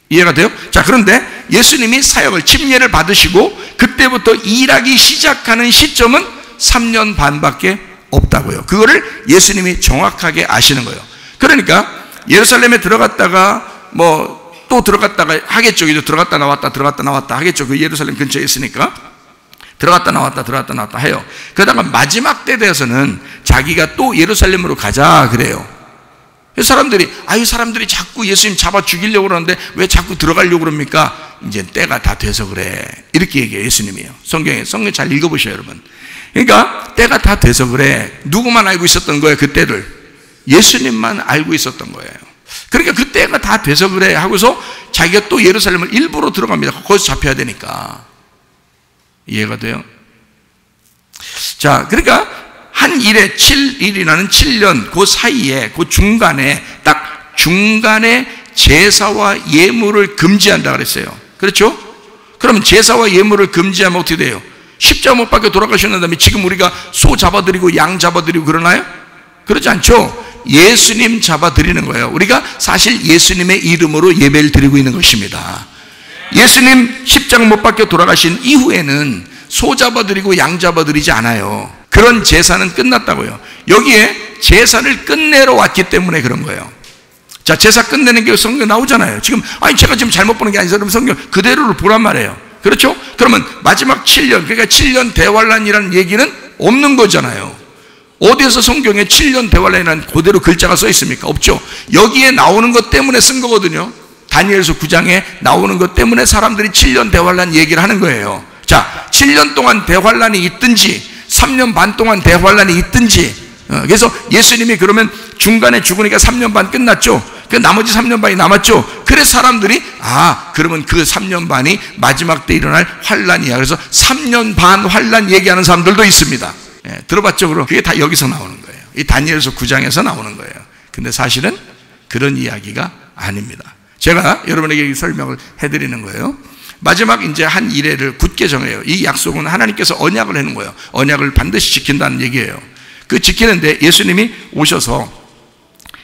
이해가 돼요? 자, 그런데 예수님이 사역을, 침례를 받으시고 그때부터 일하기 시작하는 시점은 3년 반밖에 없다고요. 그거를 예수님이 정확하게 아시는 거예요. 그러니까 예루살렘에 들어갔다가 또 들어갔다가 하겠죠. 그죠? 들어갔다 나왔다 하겠죠. 그 예루살렘 근처에 있으니까 들어갔다 나왔다 해요. 그러다가 마지막 때 돼서는 자기가 또 예루살렘으로 가자 그래요. 사람들이 자꾸 예수님 잡아 죽이려고 그러는데 왜 자꾸 들어가려고 그럽니까? 이제 때가 다 돼서 그래. 이렇게 얘기해요, 예수님이요. 성경 잘 읽어보셔요, 여러분. 그러니까 때가 다 돼서 그래. 누구만 알고 있었던 거예요, 그 때를? 예수님만 알고 있었던 거예요. 그러니까 그 때가 다 돼서 그래 하고서 자기가 또 예루살렘을 일부러 들어갑니다. 거기서 잡혀야 되니까. 이해가 돼요? 자, 그러니까 한 일에 7일이라는 7년 그 사이에, 그 중간에, 딱 중간에 제사와 예물을 금지한다 그랬어요. 그렇죠? 그러면 제사와 예물을 금지하면 어떻게 돼요? 십자가 못 박혀 돌아가셨는 다음에 지금 우리가 소 잡아드리고 양 잡아드리고 그러나요? 그러지 않죠? 예수님 잡아드리는 거예요. 우리가 사실 예수님의 이름으로 예배를 드리고 있는 것입니다. 예수님 십자가 못 박혀 돌아가신 이후에는 소 잡아드리고 양 잡아드리지 않아요. 그런 제사는 끝났다고요. 여기에 제사를 끝내러 왔기 때문에 그런 거예요. 자, 제사 끝내는 게 성경에 나오잖아요. 제가 지금 잘못 보는 게 아니라 성경 그대로를 보란 말이에요. 그렇죠? 그러면 마지막 7년, 그러니까 7년 대환란이라는 얘기는 없는 거잖아요. 어디에서 성경에 7년 대환란이라는 그대로 글자가 써 있습니까? 없죠. 여기에 나오는 것 때문에 쓴 거거든요. 다니엘서 9장에 나오는 것 때문에 사람들이 7년 대환란 얘기를 하는 거예요. 자, 7년 동안 대환란이 있든지 3년 반 동안 대환란이 있든지, 그래서 예수님이 그러면 중간에 죽으니까 3년 반 끝났죠. 그 나머지 3년 반이 남았죠. 그래서 사람들이 그러면 그 3년 반이 마지막 때 일어날 환란이야. 그래서 3년 반 환란 얘기하는 사람들도 있습니다. 들어봤죠? 그럼 그게 다 여기서 나오는 거예요. 이 다니엘서 9장에서 나오는 거예요. 근데 사실은 그런 이야기가 아닙니다. 제가 여러분에게 설명을 해드리는 거예요. 마지막 이제 한 일회를 굳게 정해요. 이 약속은 하나님께서 언약을 해놓은 거예요. 언약을 반드시 지킨다는 얘기예요. 그 지키는데 예수님이 오셔서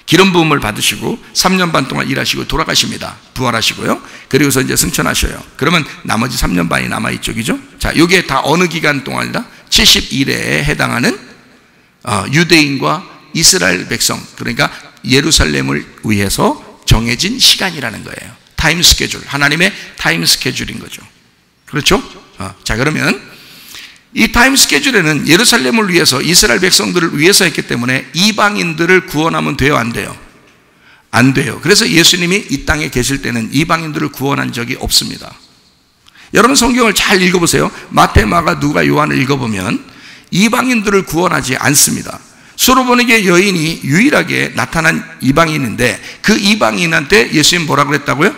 기름 부음을 받으시고 3년 반 동안 일하시고 돌아가십니다. 부활하시고요. 그리고서 이제 승천하셔요. 그러면 나머지 3년 반이 남아있죠. 그죠? 자, 이게 다 어느 기간 동안이다? 70일에 해당하는 유대인과 이스라엘 백성, 그러니까 예루살렘을 위해서 정해진 시간이라는 거예요. 타임 스케줄, 하나님의 타임 스케줄인 거죠. 그렇죠? 자, 그러면 이 타임 스케줄에는 예루살렘을 위해서, 이스라엘 백성들을 위해서 했기 때문에 이방인들을 구원하면 돼요, 안 돼요? 안 돼요. 그래서 예수님이 이 땅에 계실 때는 이방인들을 구원한 적이 없습니다. 여러분 성경을 잘 읽어보세요. 마태, 마가, 누가, 요한을 읽어보면 이방인들을 구원하지 않습니다. 수로보니게 여인이 유일하게 나타난 이방인인데 그 이방인한테 예수님 뭐라고 그랬다고요?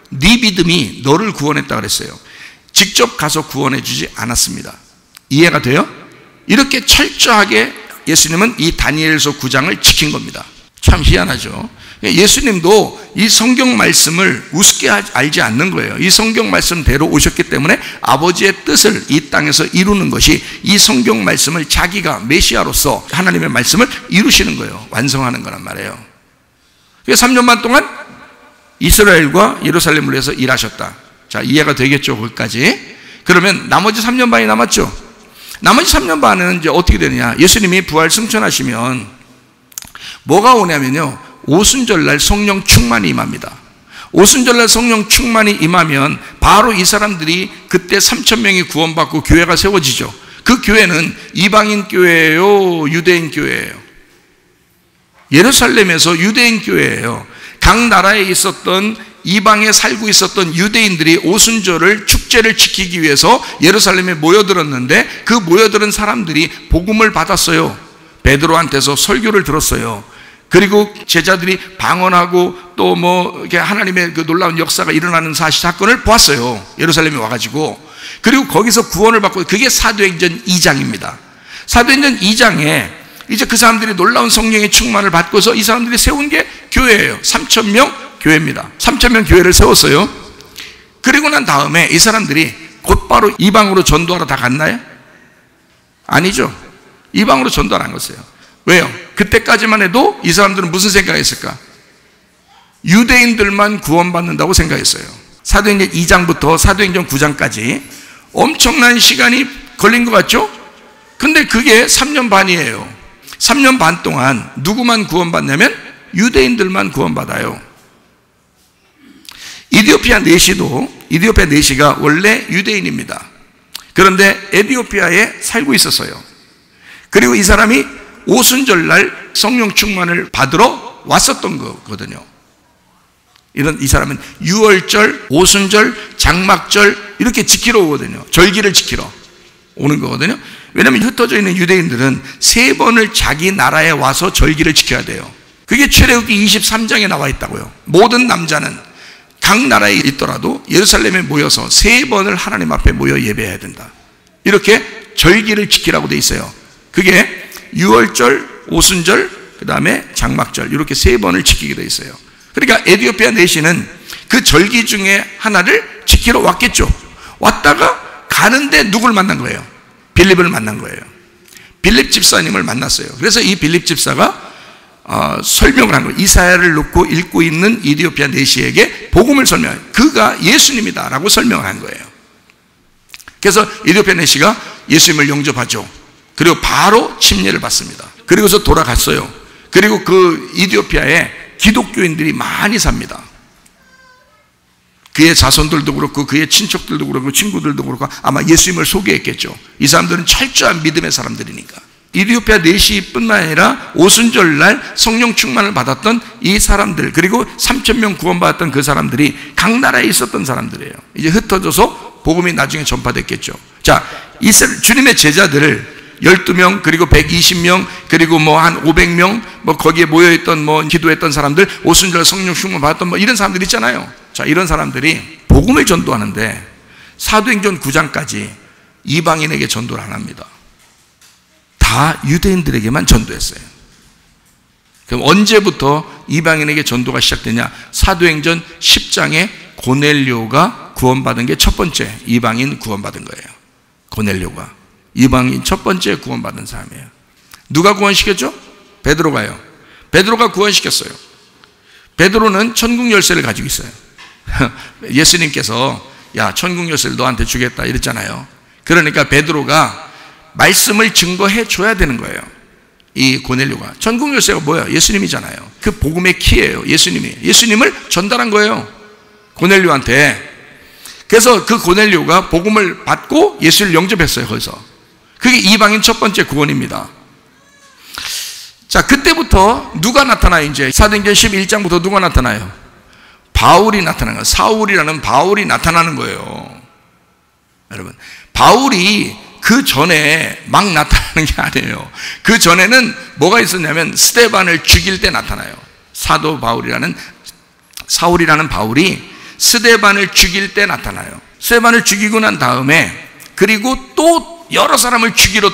네 믿음이 너를 구원했다 그랬어요. 직접 가서 구원해 주지 않았습니다. 이해가 돼요? 이렇게 철저하게 예수님은 이 다니엘서 9장을 지킨 겁니다. 참 희한하죠. 예수님도 이 성경 말씀을 우습게 알지 않는 거예요. 이 성경 말씀대로 오셨기 때문에 아버지의 뜻을 이 땅에서 이루는 것이 이 성경 말씀을 자기가 메시아로서 하나님의 말씀을 이루시는 거예요. 완성하는 거란 말이에요. 그래서 3년 반 동안 이스라엘과 예루살렘을 위해서 일하셨다. 자, 이해가 되겠죠, 거기까지? 그러면 나머지 3년 반이 남았죠. 나머지 3년 반은 이제 어떻게 되느냐? 예수님이 부활 승천하시면 뭐가 오냐면요, 오순절날 성령 충만이 임합니다. 오순절날 성령 충만이 임하면 바로 이 사람들이 그때 3,000명이 구원받고 교회가 세워지죠. 그 교회는 이방인 교회예요, 유대인 교회예요? 예루살렘에서 유대인 교회예요. 각 나라에 있었던 이방에 살고 있었던 유대인들이 오순절을 축제를 지키기 위해서 예루살렘에 모여들었는데 그 모여들은 사람들이 복음을 받았어요. 베드로한테서 설교를 들었어요. 그리고 제자들이 방언하고 또 뭐 이렇게 하나님의 그 놀라운 역사가 일어나는 사건을 보았어요. 예루살렘에 와가지고. 그리고 거기서 구원을 받고, 그게 사도행전 2장입니다. 사도행전 2장에 이제 그 사람들이 놀라운 성령의 충만을 받고서 이 사람들이 세운 게 교회예요. 3,000명 교회입니다. 3,000명 교회를 세웠어요. 그리고 난 다음에 이 사람들이 곧바로 이방으로 전도하러 다 갔나요? 아니죠. 이방으로 전도하러 안 갔어요. 왜요? 그때까지만 해도 이 사람들은 무슨 생각했을까? 유대인들만 구원받는다고 생각했어요. 사도행전 2장부터 사도행전 9장까지 엄청난 시간이 걸린 것 같죠? 근데 그게 3년 반이에요. 3년 반 동안 누구만 구원받냐면 유대인들만 구원받아요. 이디오피아 내시가 원래 유대인입니다. 그런데 에티오피아에 살고 있었어요. 그리고 이 사람이 오순절날 성령 충만을 받으러 왔었던 거거든요. 이 사람은 유월절, 오순절, 장막절 이렇게 지키러 오거든요. 절기를 지키러 오는 거거든요. 왜냐하면 흩어져 있는 유대인들은 3번을 자기 나라에 와서 절기를 지켜야 돼요. 그게 출애굽기 23장에 나와 있다고요. 모든 남자는 각 나라에 있더라도 예루살렘에 모여서 3번을 하나님 앞에 모여 예배해야 된다. 이렇게 절기를 지키라고 돼 있어요. 그게 유월절, 오순절, 그 다음에 장막절 이렇게 3번을 지키게 돼 있어요. 그러니까 에티오피아 내시는 그 절기 중에 하나를 지키러 왔겠죠. 왔다가 가는데 누굴 만난 거예요? 빌립을 만난 거예요. 빌립 집사님을 만났어요. 그래서 이 빌립 집사가 설명을 한 거예요. 이사야를 놓고 읽고 있는 이디오피아 내시에게 복음을 설명해요. 그가 예수님이다 라고 설명을 한 거예요. 그래서 이디오피아 내시가 예수님을 영접하죠. 그리고 바로 침례를 받습니다. 그리고서 돌아갔어요. 그리고 그 이디오피아에 기독교인들이 많이 삽니다. 그의 자손들도 그렇고 그의 친척들도 그렇고 친구들도 그렇고 아마 예수님을 소개했겠죠. 이 사람들은 철저한 믿음의 사람들이니까. 이디오피아 내시뿐만 아니라 오순절날 성령 충만을 받았던 이 사람들, 그리고 3,000명 구원받았던 그 사람들이 각 나라에 있었던 사람들이에요. 이제 흩어져서 복음이 나중에 전파됐겠죠. 자, 주님의 제자들을 12명, 그리고 120명, 그리고 뭐 한 500명, 뭐 거기에 모여있던 뭐 기도했던 사람들, 오순절 성령 충만 받았던 뭐 이런 사람들 있잖아요. 자, 이런 사람들이 복음을 전도하는데 사도행전 9장까지 이방인에게 전도를 안 합니다. 다 유대인들에게만 전도했어요. 그럼 언제부터 이방인에게 전도가 시작되냐? 사도행전 10장에 고넬료가 구원받은 게 첫 번째 이방인 구원받은 거예요. 고넬료가 이방인 첫 번째 구원받은 사람이에요. 누가 구원시켰죠? 베드로가요. 베드로가 구원시켰어요. 베드로는 천국 열쇠를 가지고 있어요. 예수님께서 야, 천국 열쇠를 너한테 주겠다 이랬잖아요. 그러니까 베드로가 말씀을 증거해 줘야 되는 거예요. 이 고넬료가. 천국 열쇠가 뭐야? 예수님이잖아요. 그 복음의 키예요. 예수님을 전달한 거예요, 고넬료한테. 그래서 그 고넬료가 복음을 받고 예수를 영접했어요. 거기서. 그게 이방인 첫 번째 구원입니다. 자, 그때부터 누가 나타나요? 이제 사도행전 11장부터 누가 나타나요? 바울이 나타나는 거예요. 사울이라는 바울이 나타나는 거예요. 여러분, 바울이 그 전에 막 나타나는 게 아니에요. 그 전에는 뭐가 있었냐면 스데반을 죽일 때 나타나요. 사도 바울이라는, 사울이라는 바울이 스데반을 죽일 때 나타나요. 스데반을 죽이고 난 다음에 그리고 또 여러 사람을 죽이러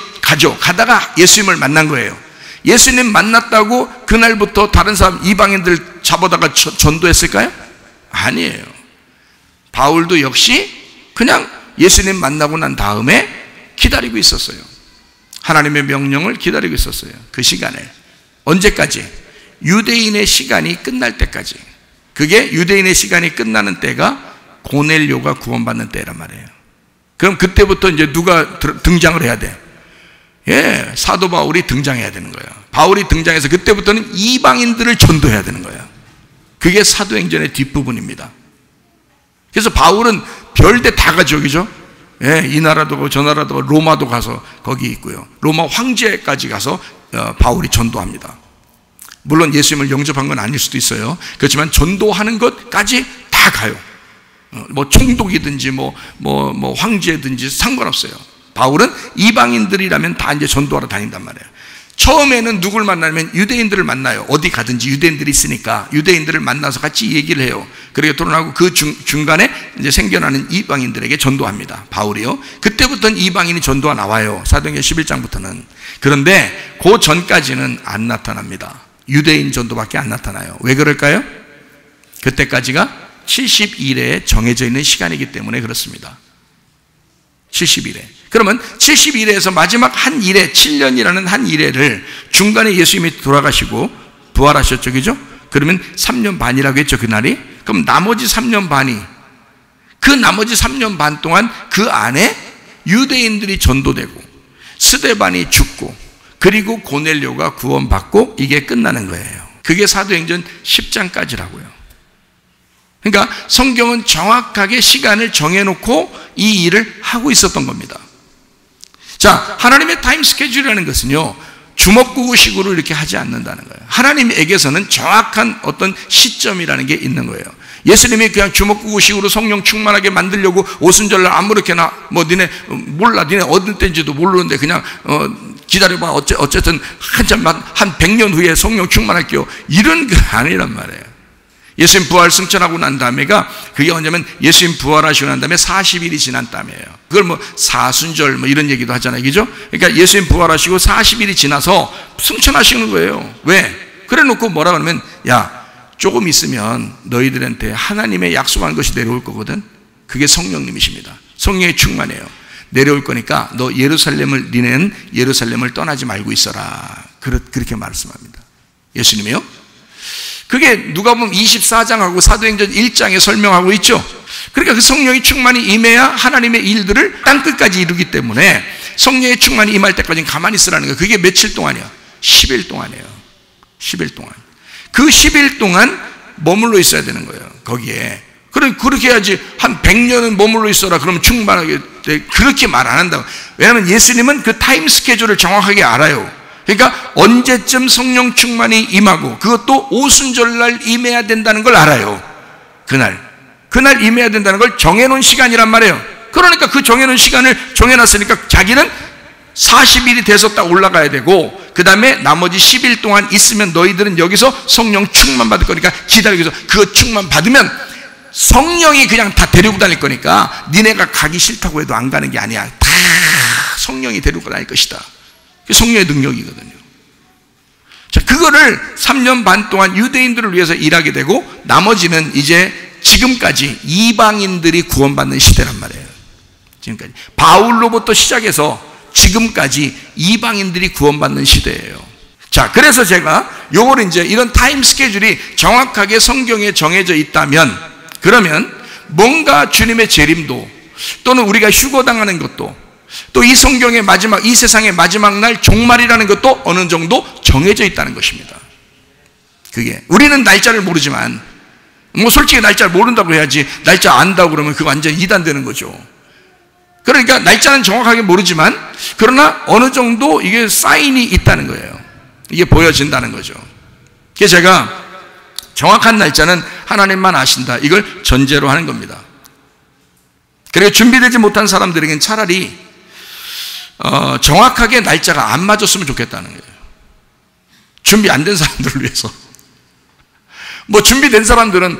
가다가 예수님을 만난 거예요. 예수님 만났다고 그날부터 다른 사람 이방인들 잡아다가 전도했을까요? 아니에요. 바울도 역시 그냥 예수님 만나고 난 다음에 기다리고 있었어요. 하나님의 명령을 기다리고 있었어요. 그 시간에. 언제까지? 유대인의 시간이 끝날 때까지. 그게 유대인의 시간이 끝나는 때가 고넬료가 구원받는 때란 말이에요. 그럼 그때부터 이제 누가 등장을 해야 돼? 예, 사도 바울이 등장해야 되는 거예요. 바울이 등장해서 그때부터는 이방인들을 전도해야 되는 거예요. 그게 사도행전의 뒷부분입니다. 그래서 바울은 별데 다 가죠, 그죠? 예, 이 나라도 가고 저 나라도 가고 로마도 가서 거기 있고요. 로마 황제까지 가서 바울이 전도합니다. 물론 예수님을 영접한 건 아닐 수도 있어요. 그렇지만 전도하는 것까지 다 가요. 뭐 총독이든지 뭐 황제든지 상관없어요. 바울은 이방인들이라면 다 이제 전도하러 다닌단 말이에요. 처음에는 누굴 만나면 유대인들을 만나요. 어디 가든지 유대인들이 있으니까 유대인들을 만나서 같이 얘기를 해요. 그리고 토론하고 그 중간에 이제 생겨나는 이방인들에게 전도합니다. 바울이요. 그때부터는 이방인이 전도가 나와요. 사도행전 11장부터는. 그런데 그 전까지는 안 나타납니다. 유대인 전도밖에 안 나타나요. 왜 그럴까요? 그때까지가 70일에 정해져 있는 시간이기 때문에 그렇습니다. 70일에. 그러면 70일에서 마지막 한 일회, 7년이라는 한 일회를 중간에 예수님이 돌아가시고 부활하셨죠, 그죠? 그러면 3년 반이라고 했죠, 그날이. 그럼 나머지 3년 반이, 그 나머지 3년 반 동안 그 안에 유대인들이 전도되고 스데반이 죽고 그리고 고넬료가 구원받고 이게 끝나는 거예요. 그게 사도행전 10장까지라고요. 그러니까 성경은 정확하게 시간을 정해놓고 이 일을 하고 있었던 겁니다. 자, 하나님의 타임 스케줄이라는 것은요, 주먹구구식으로 이렇게 하지 않는다는 거예요. 하나님에게서는 정확한 어떤 시점이라는 게 있는 거예요. 예수님이 그냥 주먹구구식으로 성령 충만하게 만들려고 오순절날 아무렇게나 니네 몰라, 니네 어느 때인지도 모르는데 그냥 기다려봐, 어쨌든 한참만 한 100년 후에 성령 충만할게요, 이런 게 아니란 말이에요. 예수님 부활 승천하고 난 다음에가, 그게 언제면 예수님 부활하시고 난 다음에 40일이 지난 다음에요. 그걸 사순절 이런 얘기도 하잖아요, 그죠? 그러니까 예수님 부활하시고 40일이 지나서 승천하시는 거예요. 왜? 그래 놓고 뭐라 그러면, 야, 조금 있으면 너희들한테 하나님의 약속한 것이 내려올 거거든. 그게 성령님이십니다. 성령의 충만해요. 내려올 거니까 너 니네는 예루살렘을 떠나지 말고 있어라. 그렇게 말씀합니다. 예수님이요. 그게 누가복음 24장하고 사도행전 1장에 설명하고 있죠. 그러니까 그 성령의 충만이 임해야 하나님의 일들을 땅끝까지 이루기 때문에 성령의 충만이 임할 때까지는 가만히 있으라는 거예요. 그게 며칠 동안이야? 10일 동안이에요. 10일 동안. 그 10일 동안 머물러 있어야 되는 거예요, 거기에. 그렇게 해야지. 한 100년은 머물러 있어라 그러면 충만하게 돼. 그렇게 말 안 한다고. 왜냐하면 예수님은 그 타임 스케줄을 정확하게 알아요. 그러니까 언제쯤 성령 충만이 임하고 그것도 오순절날 임해야 된다는 걸 알아요. 그날 임해야 된다는 걸 정해놓은 시간이란 말이에요. 그러니까 그 정해놓은 시간을 정해놨으니까 자기는 40일이 돼서 딱 올라가야 되고, 그 다음에 나머지 10일 동안 있으면 너희들은 여기서 성령 충만 받을 거니까 기다리고 있어. 그거 충만 받으면 성령이 그냥 다 데리고 다닐 거니까 니네가 가기 싫다고 해도 안 가는 게 아니야. 다 성령이 데리고 다닐 것이다. 성령의 능력이거든요. 자, 그거를 3년 반 동안 유대인들을 위해서 일하게 되고, 나머지는 이제 지금까지 이방인들이 구원받는 시대란 말이에요. 지금까지 바울로부터 시작해서 지금까지 이방인들이 구원받는 시대예요. 자, 그래서 제가 요걸 이제 이런 타임 스케줄이 정확하게 성경에 정해져 있다면, 그러면 뭔가 주님의 재림도 또는 우리가 휴거당하는 것도 또 이 성경의 마지막, 이 세상의 마지막 날 종말이라는 것도 어느 정도 정해져 있다는 것입니다. 그게 우리는 날짜를 모르지만, 뭐 솔직히 날짜를 모른다고 해야지, 날짜 안다고 그러면 그거 완전 이단되는 거죠. 그러니까 날짜는 정확하게 모르지만 그러나 어느 정도 이게 사인이 있다는 거예요. 이게 보여진다는 거죠. 그래서 제가 정확한 날짜는 하나님만 아신다, 이걸 전제로 하는 겁니다. 그리고 준비되지 못한 사람들에게는 차라리 정확하게 날짜가 안 맞았으면 좋겠다는 거예요. 준비 안 된 사람들을 위해서. 뭐 준비된 사람들은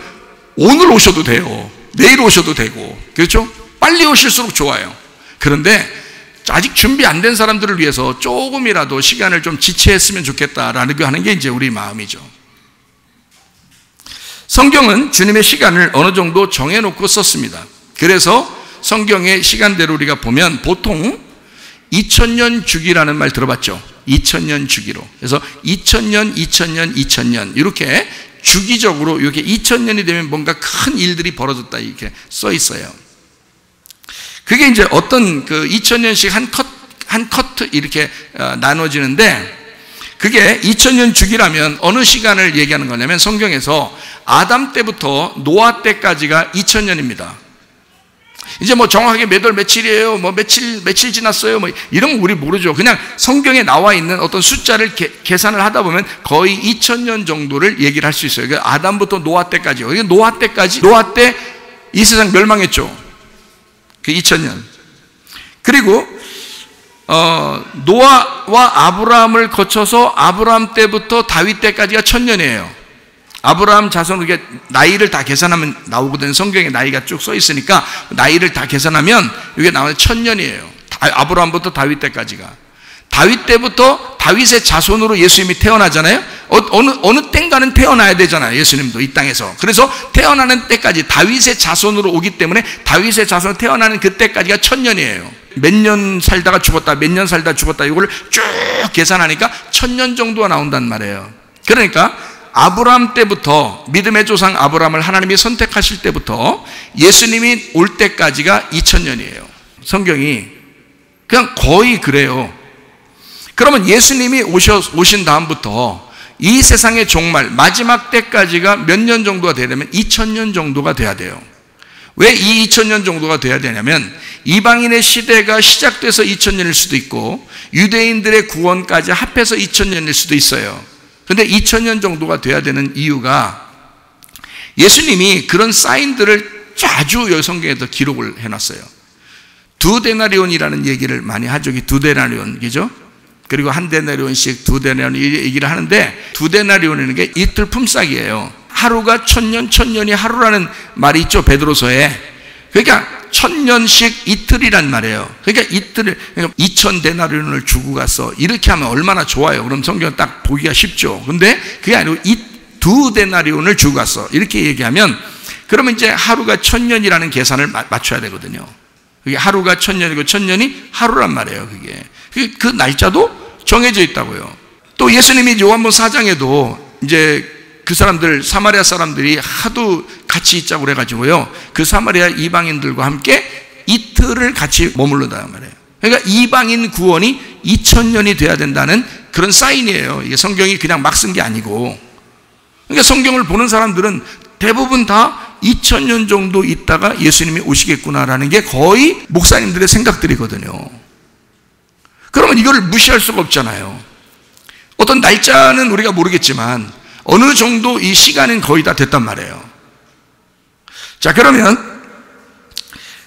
오늘 오셔도 돼요. 내일 오셔도 되고, 그렇죠? 빨리 오실수록 좋아요. 그런데 아직 준비 안 된 사람들을 위해서 조금이라도 시간을 좀 지체했으면 좋겠다라는 거 하는 게 이제 우리 마음이죠. 성경은 주님의 시간을 어느 정도 정해놓고 썼습니다. 그래서 성경의 시간대로 우리가 보면 보통 2000년 주기라는 말 들어봤죠? 2000년 주기로. 그래서 2000년, 2000년, 2000년 이렇게 주기적으로 이렇게 2000년이 되면 뭔가 큰 일들이 벌어졌다 이렇게 써 있어요. 그게 이제 어떤 그 2000년씩 한 커트 이렇게 나눠지는데, 그게 2000년 주기라면 어느 시간을 얘기하는 거냐면 성경에서 아담 때부터 노아 때까지가 2000년입니다. 이제 뭐 정확하게 몇 월 며칠이에요, 뭐 며칠 지났어요, 뭐 이런 거 우리 모르죠. 그냥 성경에 나와 있는 어떤 숫자를 계산을 하다 보면 거의 2000년 정도를 얘기를 할 수 있어요. 그러니까 아담부터 노아 때까지요. 노아 때까지, 노아 때 이 세상 멸망했죠. 그 2000년. 그리고 노아와 아브라함을 거쳐서 아브라함 때부터 다윗 때까지가 1000년이에요. 아브라함 자손, 이게 나이를 다 계산하면 나오거든요. 성경에 나이가 쭉 써 있으니까 나이를 다 계산하면 이게 나오는 1000년이에요. 아브라함부터 다윗 때까지가. 다윗 때부터 다윗의 자손으로 예수님이 태어나잖아요. 어느 땐가는 태어나야 되잖아요. 예수님도 이 땅에서. 그래서 태어나는 때까지 다윗의 자손으로 오기 때문에 다윗의 자손으로 태어나는 그때까지가 1000년이에요. 몇 년 살다가 죽었다, 몇 년 살다 죽었다, 이걸 쭉 계산하니까 1000년 정도가 나온단 말이에요. 그러니까 아브라함 때부터, 믿음의 조상 아브라함을 하나님이 선택하실 때부터 예수님이 올 때까지가 2000년이에요. 성경이 그냥 거의 그래요. 그러면 예수님이 오신 다음부터 이 세상의 종말, 마지막 때까지가 몇 년 정도가 되려면 2000년 정도가 돼야 돼요. 왜 이 2000년 정도가 돼야 되냐면 이방인의 시대가 시작돼서 2000년일 수도 있고 유대인들의 구원까지 합해서 2000년일 수도 있어요. 그런데 2000년 정도가 돼야 되는 이유가 예수님이 그런 사인들을 자주 성경에서 기록을 해놨어요. 2데나리온이라는 얘기를 많이 하죠. 2데나리온이죠. 그리고 1데나리온씩 2데나리온 얘기를 하는데 2데나리온이라는 게 이틀 품삯이에요. 하루가 1000년, 1000년이 하루라는 말이 있죠, 베드로서에. 그러니까 1000년씩 이틀이란 말이에요. 그러니까 이틀을, 그러니까 2000데나리온을 주고 갔어, 이렇게 하면 얼마나 좋아요. 그럼 성경은 딱 보기가 쉽죠. 근데 그게 아니고 2데나리온을 주고 갔어, 이렇게 얘기하면 그러면 이제 하루가 1000년이라는 계산을 맞춰야 되거든요. 그게 하루가 1000년이고 1000년이 하루란 말이에요. 그게 그 날짜도 정해져 있다고요. 또 예수님이 요한복음 4장에도 이제 그 사람들, 사마리아 사람들이 하도 같이 있자고 그래가지고요, 그 사마리아 이방인들과 함께 이틀을 같이 머무르다 말이에요. 그러니까 이방인 구원이 2000년이 돼야 된다는 그런 사인이에요. 이게 성경이 그냥 막 쓴 게 아니고. 그러니까 성경을 보는 사람들은 대부분 다 2000년 정도 있다가 예수님이 오시겠구나라는 게 거의 목사님들의 생각들이거든요. 그러면 이거를 무시할 수가 없잖아요. 어떤 날짜는 우리가 모르겠지만 어느 정도 이 시간은 거의 다 됐단 말이에요. 자, 그러면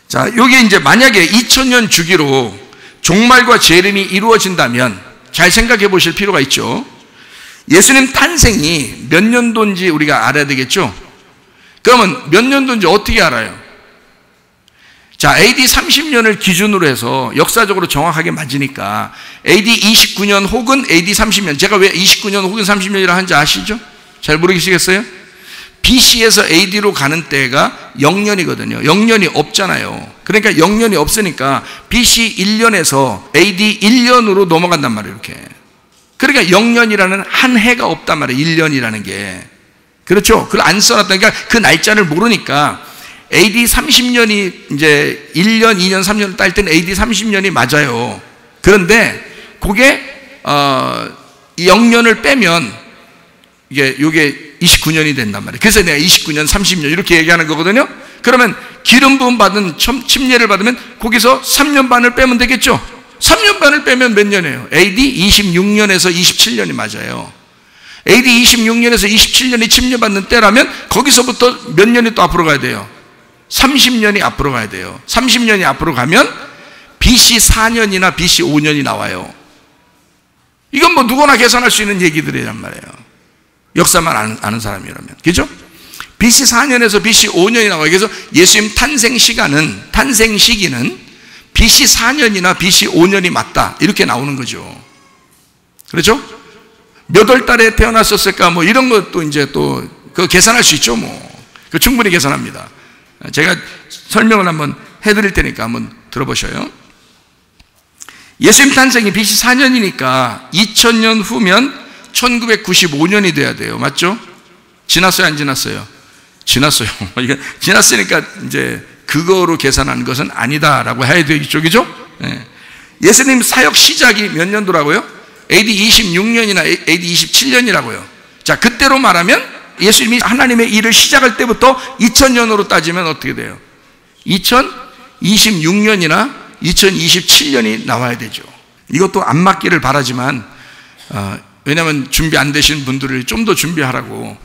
자, 여기 이제 만약에 2000년 주기로 종말과 재림이 이루어진다면 잘 생각해 보실 필요가 있죠. 예수님 탄생이 몇 년도인지 우리가 알아야 되겠죠. 그러면 몇 년도인지 어떻게 알아요? 자, AD 30년을 기준으로 해서 역사적으로 정확하게 맞으니까 AD 29년 혹은 AD 30년, 제가 왜 29년 혹은 30년이라 하는지 아시죠? 잘 모르시겠어요? BC에서 AD로 가는 때가 0년이거든요. 0년이 없잖아요. 그러니까 0년이 없으니까 BC 1년에서 AD 1년으로 넘어간단 말이에요. 이렇게. 그러니까 0년이라는 한 해가 없단 말이에요. 1년이라는 게. 그렇죠? 그걸 안 써놨다니까 그 날짜를 모르니까 AD 30년이 이제 1년, 2년, 3년을 딸 때는 AD 30년이 맞아요. 그런데 그게 0년을 빼면 이게 29년이 된단 말이에요. 그래서 내가 29년, 30년 이렇게 얘기하는 거거든요. 그러면 기름 부음 받은 침례를 받으면 거기서 3년 반을 빼면 되겠죠. 3년 반을 빼면 몇 년이에요? AD 26년에서 27년이 맞아요. AD 26년에서 27년이 침례받는 때라면 거기서부터 몇 년이 또 앞으로 가야 돼요? 30년이 앞으로 가야 돼요. 30년이 앞으로 가면 BC 4년이나 BC 5년이 나와요. 이건 뭐 누구나 계산할 수 있는 얘기들이란 말이에요. 역사만 아는 사람이라면. 그죠? BC 4년에서 BC 5년이 나와요. 그래서 예수님 탄생 시기는 BC 4년이나 BC 5년이 맞다. 이렇게 나오는 거죠. 그렇죠? 몇 월 달에 태어났었을까? 뭐 이런 것도 이제 또 그 계산할 수 있죠. 뭐. 그 충분히 계산합니다. 제가 설명을 한번 해드릴 테니까 한번 들어보셔요. 예수님 탄생이 BC 4년이니까 2000년 후면 1995년이 돼야 돼요. 맞죠? 지났어요? 안 지났어요? 지났어요. 이게 지났으니까 이제 그거로 계산하는 것은 아니다라고 해야 되겠죠. 그죠? 예수님 사역 시작이 몇 년도라고요? AD 26년이나 AD 27년이라고요. 자, 그때로 말하면 예수님이 하나님의 일을 시작할 때부터 2000년으로 따지면 어떻게 돼요? 2026년이나 2027년이 나와야 되죠. 이것도 안 맞기를 바라지만 왜냐하면 준비 안 되신 분들을 좀 더 준비하라고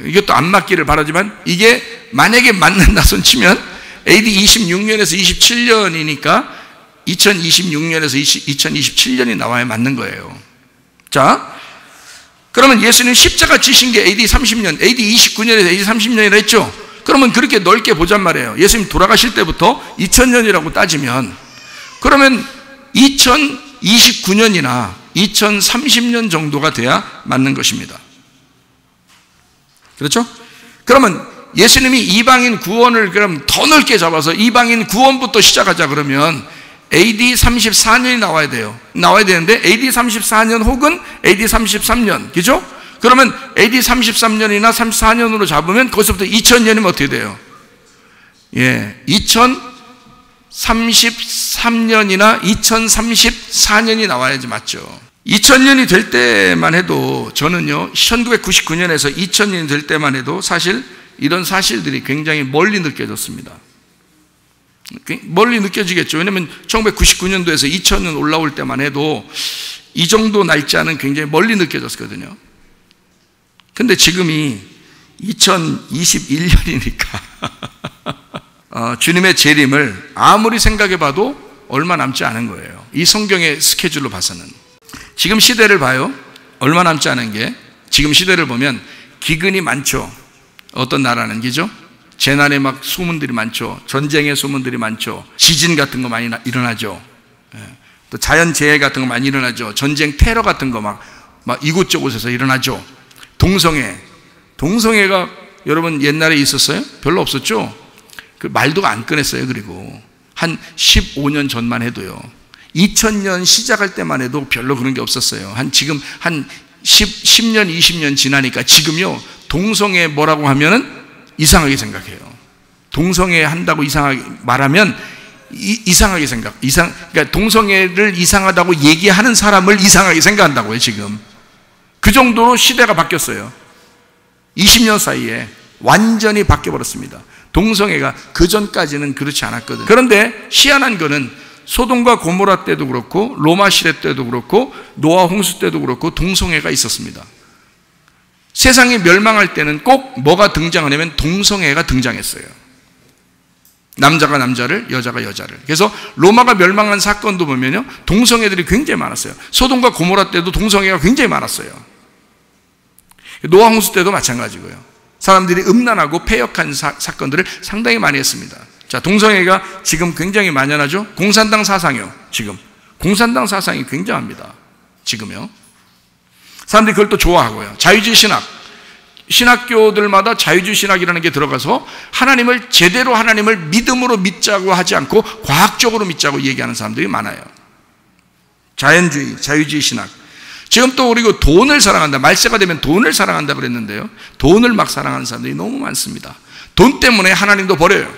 이것도 안 맞기를 바라지만 이게 만약에 맞는다 손 치면 AD 26년에서 27년이니까 2026년에서 2027년이 나와야 맞는 거예요. 자, 그러면 예수님 십자가 지신 게 AD 30년, AD 29년에서 AD 30년이라 했죠? 그러면 그렇게 넓게 보잔 말이에요. 예수님 돌아가실 때부터 2000년이라고 따지면 그러면 2029년이나 2030년 정도가 돼야 맞는 것입니다. 그렇죠? 그러면 예수님이 이방인 구원을 그럼 더 넓게 잡아서 이방인 구원부터 시작하자 그러면 AD 34년이 나와야 돼요. 나와야 되는데 AD 34년 혹은 AD 33년. 그죠? 그러면 AD 33년이나 34년으로 잡으면 거기서부터 2000년이면 어떻게 돼요? 예. 2033년이나 2034년이 나와야지 맞죠. 2000년이 될 때만 해도 저는요 1999년에서 2000년이 될 때만 해도 사실 이런 사실들이 굉장히 멀리 느껴졌습니다. 멀리 느껴지겠죠. 왜냐하면 1999년도에서 2000년 올라올 때만 해도 이 정도 날짜는 굉장히 멀리 느껴졌거든요. 근데 지금이 2021년이니까 주님의 재림을 아무리 생각해봐도 얼마 남지 않은 거예요. 이 성경의 스케줄로 봐서는. 지금 시대를 봐요. 얼마 남지 않은 게 지금 시대를 보면 기근이 많죠. 어떤 나라는 기죠? 재난의 막 소문들이 많죠. 전쟁의 소문들이 많죠. 지진 같은 거 많이 일어나죠. 또 자연재해 같은 거 많이 일어나죠. 전쟁 테러 같은 거 막 이곳저곳에서 일어나죠. 동성애가 여러분 옛날에 있었어요? 별로 없었죠? 그 말도 안 꺼냈어요. 그리고 한 15년 전만 해도요. 2000년 시작할 때만 해도 별로 그런 게 없었어요. 지금 한 10년, 20년 지나니까 지금요. 동성애 뭐라고 하면은 이상하게 생각해요. 동성애 한다고 이상하게 말하면 이상하게 그러니까 동성애를 이상하다고 얘기하는 사람을 이상하게 생각한다고요, 지금. 그 정도로 시대가 바뀌었어요. 20년 사이에 완전히 바뀌어버렸습니다. 동성애가 그 전까지는 그렇지 않았거든요. 그런데 희한한 거는 소돔과 고모라 때도 그렇고 로마 시대 때도 그렇고 노아 홍수 때도 그렇고 동성애가 있었습니다. 세상이 멸망할 때는 꼭 뭐가 등장하냐면 동성애가 등장했어요. 남자가 남자를, 여자가 여자를. 그래서 로마가 멸망한 사건도 보면요, 동성애들이 굉장히 많았어요. 소돔과 고모라 때도 동성애가 굉장히 많았어요. 노아 홍수 때도 마찬가지고요. 사람들이 음란하고 패역한 사건들을 상당히 많이 했습니다. 자, 동성애가 지금 굉장히 만연하죠. 공산당 사상이요. 지금 공산당 사상이 굉장합니다. 지금요. 사람들이 그걸 또 좋아하고요. 자유주의 신학, 신학교들마다 자유주의 신학이라는 게 들어가서 제대로 하나님을 믿음으로 믿자고 하지 않고 과학적으로 믿자고 얘기하는 사람들이 많아요. 자연주의, 자유주의 신학. 지금 또 그리고 돈을 사랑한다. 말세가 되면 돈을 사랑한다 그랬는데요. 돈을 막 사랑하는 사람들이 너무 많습니다. 돈 때문에 하나님도 버려요.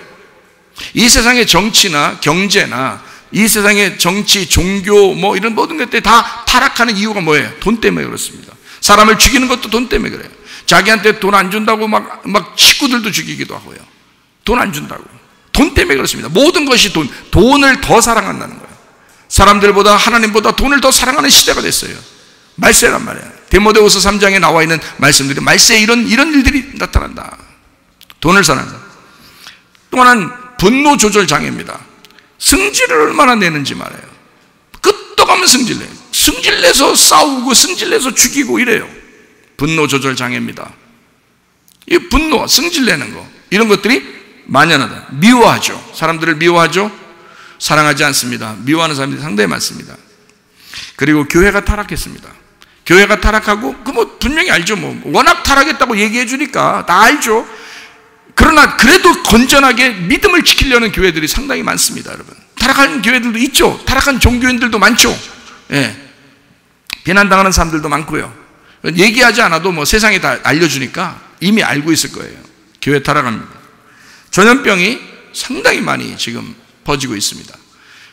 이 세상의 정치나 경제나 이 세상의 정치, 종교 뭐 이런 모든 것들이 다 타락하는 이유가 뭐예요? 돈 때문에 그렇습니다. 사람을 죽이는 것도 돈 때문에 그래요. 자기한테 돈 안 준다고 막 식구들도 죽이기도 하고요. 돈 안 준다고. 돈 때문에 그렇습니다. 모든 것이 돈을 더 사랑한다는 거예요. 사람들보다 하나님보다 돈을 더 사랑하는 시대가 됐어요. 말세란 말이에요. 디모데후서 3장에 나와 있는 말씀들이 말세에 이런 일들이 나타난다. 돈을 사랑한다. 또 하나는 분노 조절 장애입니다. 승질을 얼마나 내는지 말해요. 끄떡 하면 승질내요. 승질내서 싸우고 승질내서 죽이고 이래요. 분노 조절 장애입니다. 이 분노, 승질내는 거 이런 것들이 만연하다. 미워하죠. 사람들을 미워하죠. 사랑하지 않습니다. 미워하는 사람들이 상당히 많습니다. 그리고 교회가 타락했습니다. 교회가 타락하고 뭐 분명히 알죠. 뭐 워낙 타락했다고 얘기해 주니까 다 알죠. 그러나 그래도 건전하게 믿음을 지키려는 교회들이 상당히 많습니다, 여러분. 타락한 교회들도 있죠. 타락한 종교인들도 많죠. 예. 비난당하는 사람들도 많고요. 얘기하지 않아도 뭐 세상에 다 알려주니까 이미 알고 있을 거예요. 교회 타락합니다. 전염병이 상당히 많이 지금 퍼지고 있습니다.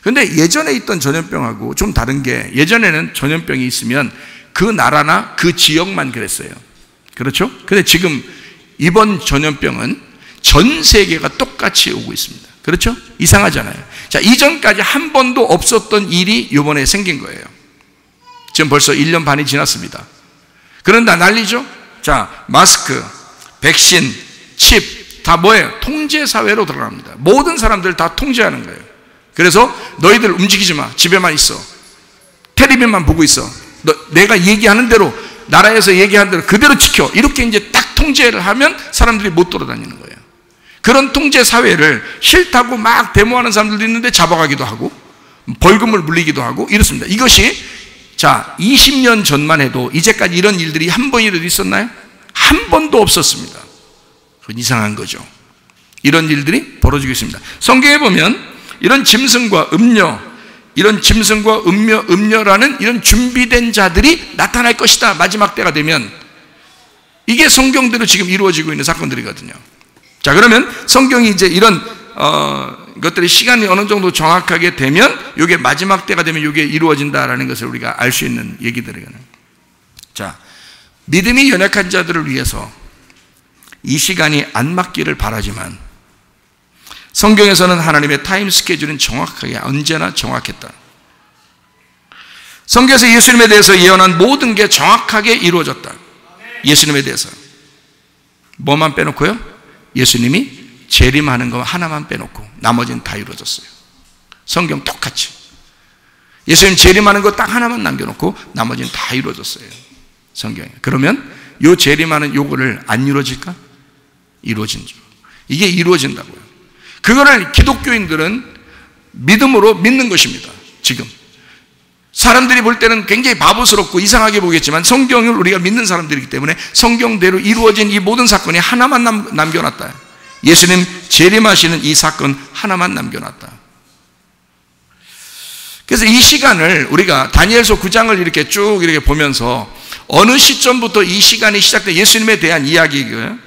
그런데 예전에 있던 전염병하고 좀 다른 게, 예전에는 전염병이 있으면 그 나라나 그 지역만 그랬어요. 그렇죠? 근데 지금 이번 전염병은 전 세계가 똑같이 오고 있습니다. 그렇죠? 이상하잖아요. 자, 이전까지 한 번도 없었던 일이 이번에 생긴 거예요. 지금 벌써 1년 반이 지났습니다. 그런데 난리죠? 자, 마스크, 백신, 칩, 다 뭐예요? 통제사회로 들어갑니다. 모든 사람들 다 통제하는 거예요. 그래서 너희들 움직이지 마. 집에만 있어. 텔레비전만 보고 있어. 내가 얘기하는 대로, 나라에서 얘기하는 대로 그대로 지켜. 이렇게 이제 딱 통제를 하면 사람들이 못 돌아다니는 거예요. 그런 통제 사회를 싫다고 막 데모하는 사람들도 있는데 잡아가기도 하고 벌금을 물리기도 하고 이렇습니다. 이것이 자 20년 전만 해도 이제까지 이런 일들이 한 번이라도 있었나요? 한 번도 없었습니다. 그건 이상한 거죠. 이런 일들이 벌어지고 있습니다. 성경에 보면 이런 짐승과 음녀, 이런 짐승과 음녀라는 이런 준비된 자들이 나타날 것이다. 마지막 때가 되면. 이게 성경대로 지금 이루어지고 있는 사건들이거든요. 자, 그러면 성경이 이제 이런 것들이 시간이 어느 정도 정확하게 되면 이게 마지막 때가 되면 이게 이루어진다라는 것을 우리가 알 수 있는 얘기들이거든요. 자, 믿음이 연약한 자들을 위해서 이 시간이 안 맞기를 바라지만 성경에서는 하나님의 타임 스케줄은 정확하게 언제나 정확했다. 성경에서 예수님에 대해서 예언한 모든 게 정확하게 이루어졌다. 예수님에 대해서 뭐만 빼놓고요? 예수님이 재림하는 거 하나만 빼놓고 나머지는 다 이루어졌어요. 성경 똑같이 예수님 재림하는 거 딱 하나만 남겨놓고 나머지는 다 이루어졌어요. 성경에. 그러면 요 재림하는 요거를 안 이루어질까? 이루어진죠. 이게 이루어진다고요. 그거를 기독교인들은 믿음으로 믿는 것입니다. 지금 사람들이 볼 때는 굉장히 바보스럽고 이상하게 보겠지만 성경을 우리가 믿는 사람들이기 때문에 성경대로 이루어진 이 모든 사건이 하나만 남겨놨다. 예수님 재림하시는 이 사건 하나만 남겨놨다. 그래서 이 시간을 우리가 다니엘서 9장을 이렇게 쭉 이렇게 보면서 어느 시점부터 이 시간이 시작돼 예수님에 대한 이야기가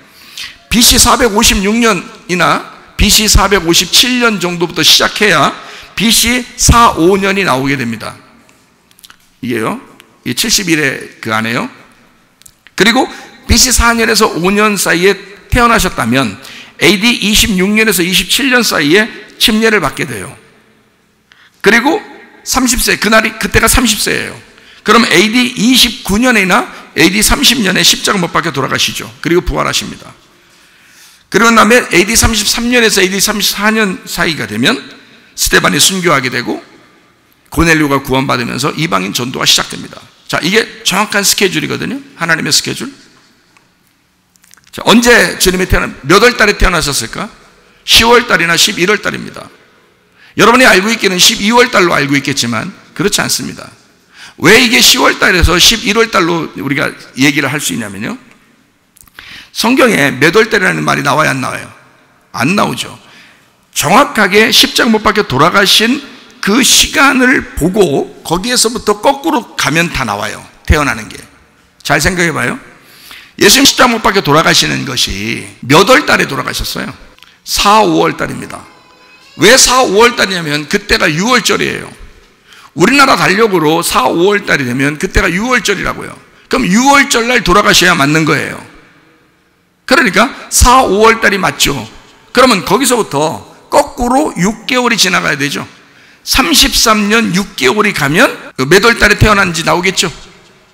BC 456년이나 BC 457년 정도부터 시작해야 BC 4~5년이 나오게 됩니다. 이게요, 이 70일의 그 안에요. 그리고 BC 4년에서 5년 사이에 태어나셨다면 AD 26년에서 27년 사이에 침례를 받게 돼요. 그리고 30세, 그때가 30세예요. 그럼 AD 29년이나 AD 30년에 십자가 못 박혀 돌아가시죠. 그리고 부활하십니다. 그리고 다음에 AD 33년에서 AD 34년 사이가 되면 스데반이 순교하게 되고 고넬료가 구원받으면서 이방인 전도가 시작됩니다. 자, 이게 정확한 스케줄이거든요. 하나님의 스케줄. 자, 언제 주님이 몇 월 달에 태어나셨을까? 10월 달이나 11월 달입니다. 여러분이 알고 있기는 12월 달로 알고 있겠지만 그렇지 않습니다. 왜 이게 10월 달에서 11월 달로 우리가 얘기를 할 수 있냐면요, 성경에 몇 월 달이라는 말이 나와야 안 나와요? 안 나오죠. 정확하게 십자가 못 박혀 돌아가신 그 시간을 보고 거기에서부터 거꾸로 가면 다 나와요. 태어나는 게. 잘 생각해 봐요. 예수님 십자가 못 박혀 돌아가시는 것이 몇 월 달에 돌아가셨어요? 4, 5월 달입니다. 왜 4, 5월 달이냐면 그때가 6월절이에요. 우리나라 달력으로 4, 5월 달이 되면 그때가 6월절이라고요. 그럼 6월절 날 돌아가셔야 맞는 거예요. 그러니까 4, 5월 달이 맞죠. 그러면 거기서부터 거꾸로 6개월이 지나가야 되죠. 33년 6개월이 가면 몇 월 달에 태어난지 나오겠죠.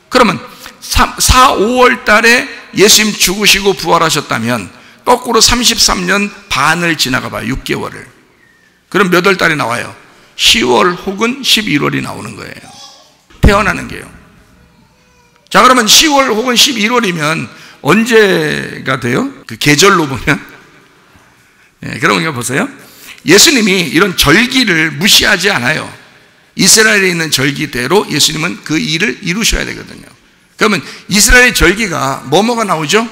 그러면 4, 5월 달에 예수님 죽으시고 부활하셨다면 거꾸로 33년 반을 지나가 봐요. 6개월을. 그럼 몇 월 달에 나와요? 10월 혹은 11월이 나오는 거예요. 태어나는 게요. 자, 그러면 10월 혹은 11월이면 언제가 돼요? 그 계절로 보면. 그러니까 보세요. 예수님이 이런 절기를 무시하지 않아요. 이스라엘에 있는 절기대로 예수님은 그 일을 이루셔야 되거든요. 그러면 이스라엘의 절기가 뭐가 나오죠?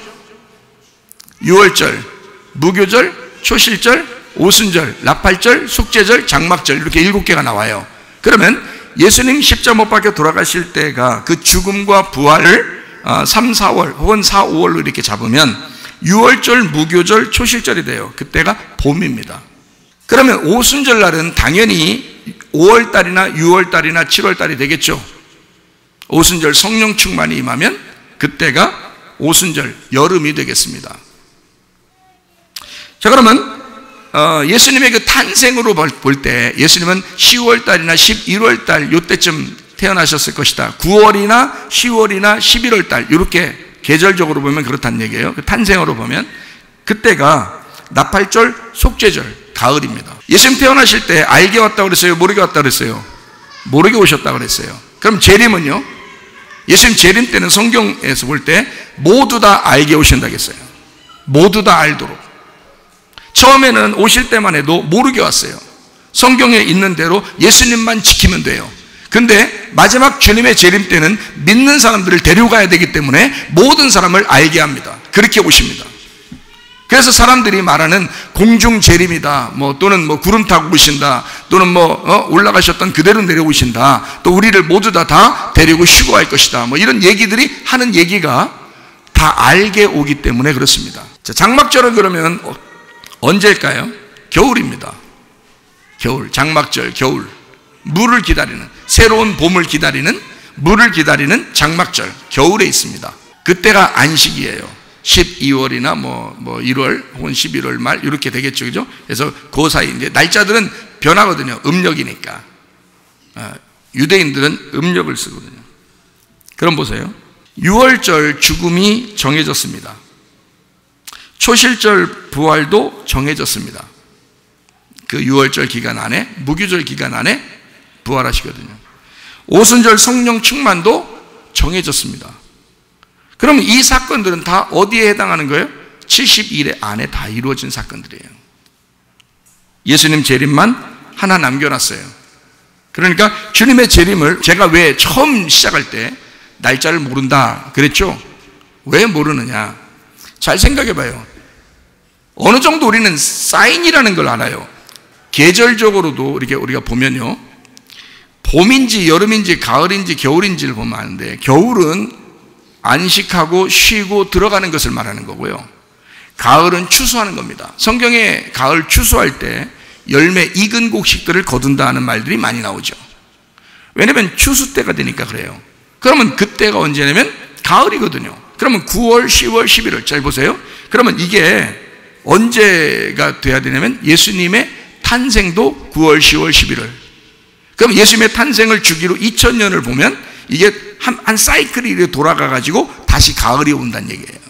유월절, 무교절, 초실절, 오순절, 나팔절, 숙제절, 장막절 이렇게 7개가 나와요. 그러면 예수님 십자가 못 박혀 돌아가실 때가 그 죽음과 부활을 3, 4월 혹은 4, 5월로 이렇게 잡으면 유월절, 무교절, 초실절이 돼요. 그때가 봄입니다. 그러면 오순절 날은 당연히 5월달이나 6월달이나 7월달이 되겠죠. 오순절 성령 충만이 임하면 그때가 오순절 여름이 되겠습니다. 자, 그러면 예수님의 그 탄생으로 볼 때 예수님은 10월달이나 11월달 이때쯤 태어나셨을 것이다. 9월이나 10월이나 11월달 이렇게 계절적으로 보면 그렇다는 얘기예요. 그 탄생으로 보면 그때가 나팔절, 속죄절, 가을입니다. 예수님 태어나실 때 알게 왔다고 그랬어요? 모르게 왔다고 그랬어요? 모르게 오셨다고 그랬어요. 그럼 재림은요? 예수님 재림 때는 성경에서 볼 때 모두 다 알게 오신다고 했어요. 모두 다 알도록. 처음에는 오실 때만 해도 모르게 왔어요. 성경에 있는 대로 예수님만 지키면 돼요. 근데 마지막 주님의 재림 때는 믿는 사람들을 데려가야 되기 때문에 모든 사람을 알게 합니다. 그렇게 오십니다. 그래서 사람들이 말하는 공중 재림이다, 또는 구름 타고 오신다, 또는 올라가셨던 그대로 내려오신다, 또 우리를 모두 다 데리고 쉬고 갈 것이다, 이런 얘기들이 하는 얘기가 다 알게 오기 때문에 그렇습니다. 자, 장막절은 그러면 언제일까요? 겨울입니다. 겨울, 장막절, 겨울. 물을 기다리는, 새로운 봄을 기다리는, 물을 기다리는 장막절, 겨울에 있습니다. 그때가 안식이에요. 12월이나 1월 혹은 11월 말 이렇게 되겠죠, 그죠? 그래서 그 사이 이제 날짜들은 변하거든요. 음력이니까. 유대인들은 음력을 쓰거든요. 그럼 보세요. 6월절 죽음이 정해졌습니다. 초실절 부활도 정해졌습니다. 그 6월절 기간 안에, 무교절 기간 안에 부활하시거든요. 오순절 성령 충만도 정해졌습니다. 그럼 이 사건들은 다 어디에 해당하는 거예요? 70일 안에 다 이루어진 사건들이에요. 예수님 재림만 하나 남겨놨어요. 그러니까 주님의 재림을 제가 왜 처음 시작할 때 날짜를 모른다 그랬죠? 왜 모르느냐? 잘 생각해 봐요. 어느 정도 우리는 사인이라는 걸 알아요. 계절적으로도 이렇게 우리가 보면요, 봄인지 여름인지 가을인지 겨울인지를 보면 아는데, 겨울은 안식하고 쉬고 들어가는 것을 말하는 거고요, 가을은 추수하는 겁니다. 성경에 가을 추수할 때 열매 익은 곡식들을 거둔다는 말들이 많이 나오죠. 왜냐하면 추수 때가 되니까 그래요. 그러면 그때가 언제냐면 가을이거든요. 그러면 9월, 10월, 11월 잘 보세요. 그러면 이게 언제가 돼야 되냐면 예수님의 탄생도 9월, 10월, 11월. 그럼 예수님의 탄생을 주기로 2000년을 보면 이게 한 사이클이 이렇게 돌아가가지고 다시 가을이 온다는 얘기예요.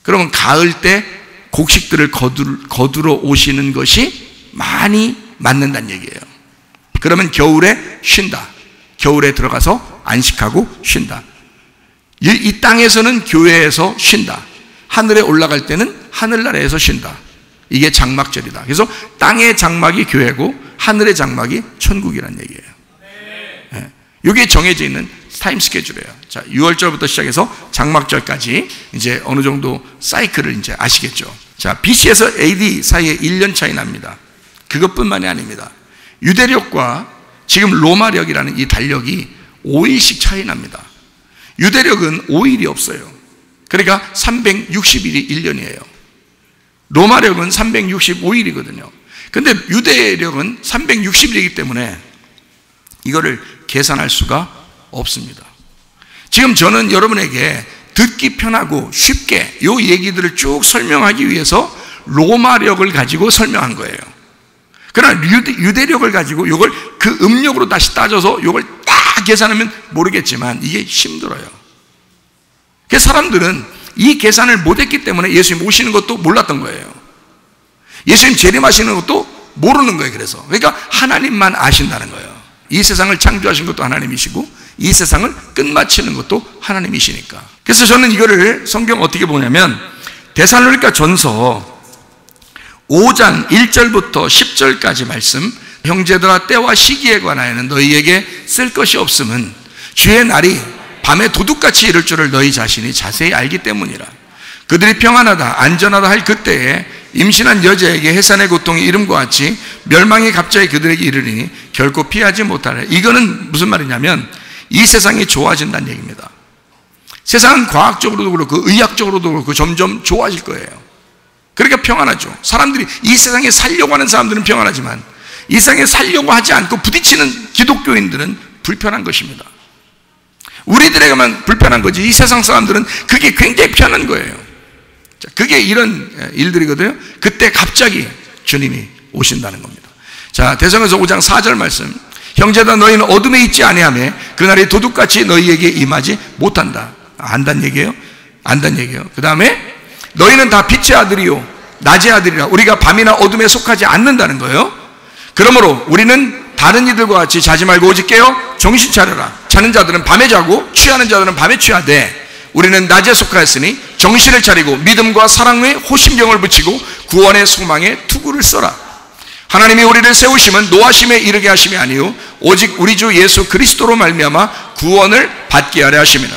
그러면 가을 때 곡식들을 거두러 오시는 것이 많이 맞는다는 얘기예요. 그러면 겨울에 쉰다. 겨울에 들어가서 안식하고 쉰다. 이 땅에서는 교회에서 쉰다. 하늘에 올라갈 때는 하늘나라에서 쉰다. 이게 장막절이다. 그래서 땅의 장막이 교회고 하늘의 장막이 천국이라는 얘기예요. 이게 정해져 있는 타임 스케줄이에요. 자, 6월절부터 시작해서 장막절까지 이제 어느 정도 사이클을 이제 아시겠죠. 자, BC에서 AD 사이에 1년 차이 납니다. 그것뿐만이 아닙니다. 유대력과 지금 로마력이라는 이 달력이 5일씩 차이 납니다. 유대력은 5일이 없어요. 그러니까 360일이 1년이에요. 로마력은 365일이거든요. 근데 유대력은 360일이기 때문에 이거를 계산할 수가 없습니다. 지금 저는 여러분에게 듣기 편하고 쉽게 이 얘기들을 쭉 설명하기 위해서 로마력을 가지고 설명한 거예요. 그러나 유대력을 가지고 이걸 그 음력으로 다시 따져서 이걸 딱 계산하면 모르겠지만 이게 힘들어요. 그래서 사람들은 이 계산을 못했기 때문에 예수님 오시는 것도 몰랐던 거예요. 예수님 재림하시는 것도 모르는 거예요. 그러니까 하나님만 아신다는 거예요. 이 세상을 창조하신 것도 하나님이시고 이 세상을 끝마치는 것도 하나님이시니까. 그래서 저는 이거를 성경 어떻게 보냐면 데살로니가 전서 5장 1절부터 10절까지 말씀, 형제들아 때와 시기에 관하여는 너희에게 쓸 것이 없음은 주의 날이 밤에 도둑같이 이를 줄을 너희 자신이 자세히 알기 때문이라. 그들이 평안하다 안전하다 할 그때에 임신한 여자에게 해산의 고통이 이름과 같이 멸망이 갑자기 그들에게 이르리니 결코 피하지 못하라. 이거는 무슨 말이냐면 이 세상이 좋아진다는 얘기입니다. 세상은 과학적으로도 그렇고 의학적으로도 그렇고 점점 좋아질 거예요. 그러니까 평안하죠. 사람들이 이 세상에 살려고 하는 사람들은 평안하지만 이 세상에 살려고 하지 않고 부딪히는 기독교인들은 불편한 것입니다. 우리들에게만 불편한 거지 이 세상 사람들은 그게 굉장히 편한 거예요. 자, 그게 이런 일들이거든요. 그때 갑자기 주님이 오신다는 겁니다. 자, 데살로니가서 5장 4절 말씀, 형제다 너희는 어둠에 있지 아니하며 그날이 도둑같이 너희에게 임하지 못한다. 안다는 얘기예요. 안다는 얘기예요. 그 다음에 너희는 다 빛의 아들이요 낮의 아들이라. 우리가 밤이나 어둠에 속하지 않는다는 거예요. 그러므로 우리는 다른 이들과 같이 자지 말고 오직 깨어 정신 차려라. 자는 자들은 밤에 자고 취하는 자들은 밤에 취하되 우리는 낮에 속하였으니 정신을 차리고 믿음과 사랑에 호심경을 붙이고 구원의 소망에 투구를 써라. 하나님이 우리를 세우심은 노하심에 이르게 하심이 아니요 오직 우리 주 예수 그리스도로 말미암아 구원을 받게 하려 하심이라.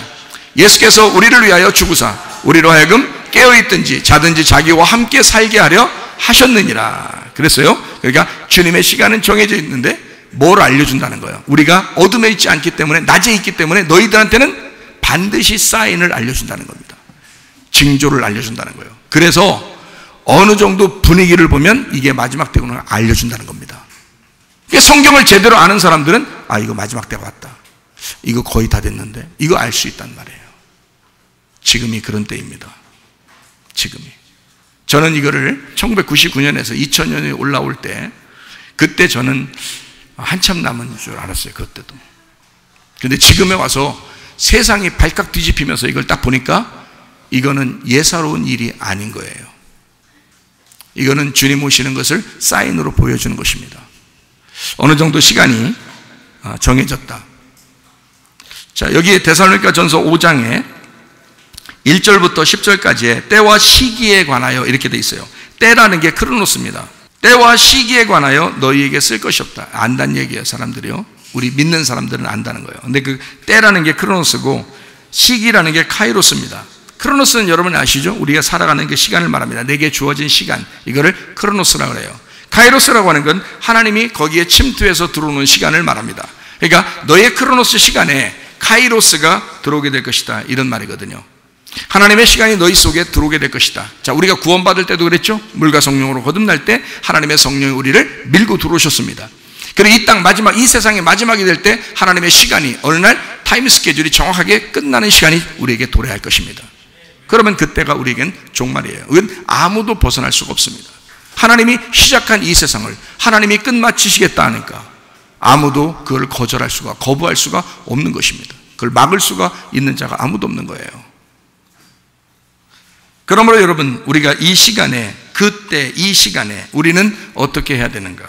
예수께서 우리를 위하여 죽으사 우리로 하여금 깨어있든지 자든지 자기와 함께 살게 하려 하셨느니라. 그랬어요. 그러니까 주님의 시간은 정해져 있는데 뭘 알려준다는 거예요. 우리가 어둠에 있지 않기 때문에 낮에 있기 때문에 너희들한테는 반드시 사인을 알려준다는 겁니다. 징조를 알려준다는 거예요. 그래서 어느 정도 분위기를 보면 이게 마지막 때구나 알려준다는 겁니다. 성경을 제대로 아는 사람들은 아 이거 마지막 때가 왔다. 이거 거의 다 됐는데 이거 알 수 있단 말이에요. 지금이 그런 때입니다. 지금이. 저는 이거를 1999년에서 2000년에 올라올 때 그때 저는 한참 남은 줄 알았어요. 그때도. 근데 지금에 와서 세상이 발칵 뒤집히면서 이걸 딱 보니까 이거는 예사로운 일이 아닌 거예요. 이거는 주님 오시는 것을 사인으로 보여주는 것입니다. 어느 정도 시간이 정해졌다. 자, 여기 데살로니가 전서 5장에 1절부터 10절까지의 때와 시기에 관하여 이렇게 돼 있어요. 때라는 게 크로노스입니다. 때와 시기에 관하여 너희에게 쓸 것이 없다. 안다는 얘기예요. 사람들이요. 우리 믿는 사람들은 안다는 거예요. 근데 그 때라는 게 크로노스고 시기라는 게 카이로스입니다. 크로노스는 여러분 아시죠? 우리가 살아가는 그 시간을 말합니다. 내게 주어진 시간, 이거를 크로노스라고 해요. 카이로스라고 하는 건 하나님이 거기에 침투해서 들어오는 시간을 말합니다. 그러니까 너의 크로노스 시간에 카이로스가 들어오게 될 것이다, 이런 말이거든요. 하나님의 시간이 너희 속에 들어오게 될 것이다. 자, 우리가 구원받을 때도 그랬죠? 물과 성령으로 거듭날 때 하나님의 성령이 우리를 밀고 들어오셨습니다. 그리고 이 땅 마지막, 이 세상의 마지막이 될 때 하나님의 시간이 어느 날 타임 스케줄이 정확하게 끝나는 시간이 우리에게 도래할 것입니다. 그러면 그때가 우리에겐 종말이에요. 이건 아무도 벗어날 수가 없습니다. 하나님이 시작한 이 세상을 하나님이 끝마치시겠다 하니까 아무도 그걸 거절할 수가, 거부할 수가 없는 것입니다. 그걸 막을 수가 있는 자가 아무도 없는 거예요. 그러므로 여러분, 우리가 이 시간에, 그때 이 시간에 우리는 어떻게 해야 되는가?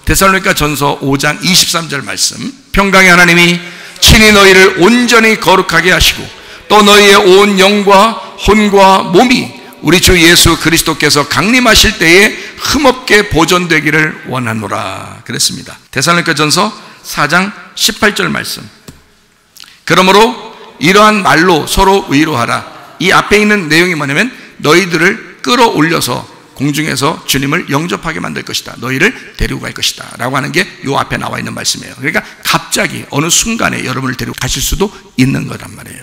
데살로니가 전서 5장 23절 말씀, 평강의 하나님이 친히 너희를 온전히 거룩하게 하시고 또 너희의 온 영과 혼과 몸이 우리 주 예수 그리스도께서 강림하실 때에 흠없게 보존되기를 원하노라 그랬습니다. 데살로니가 전서 4장 18절 말씀, 그러므로 이러한 말로 서로 위로하라. 이 앞에 있는 내용이 뭐냐면 너희들을 끌어올려서 공중에서 주님을 영접하게 만들 것이다. 너희를 데리고 갈 것이다 라고 하는 게 요 앞에 나와 있는 말씀이에요. 그러니까 갑자기 어느 순간에 여러분을 데리고 가실 수도 있는 거란 말이에요.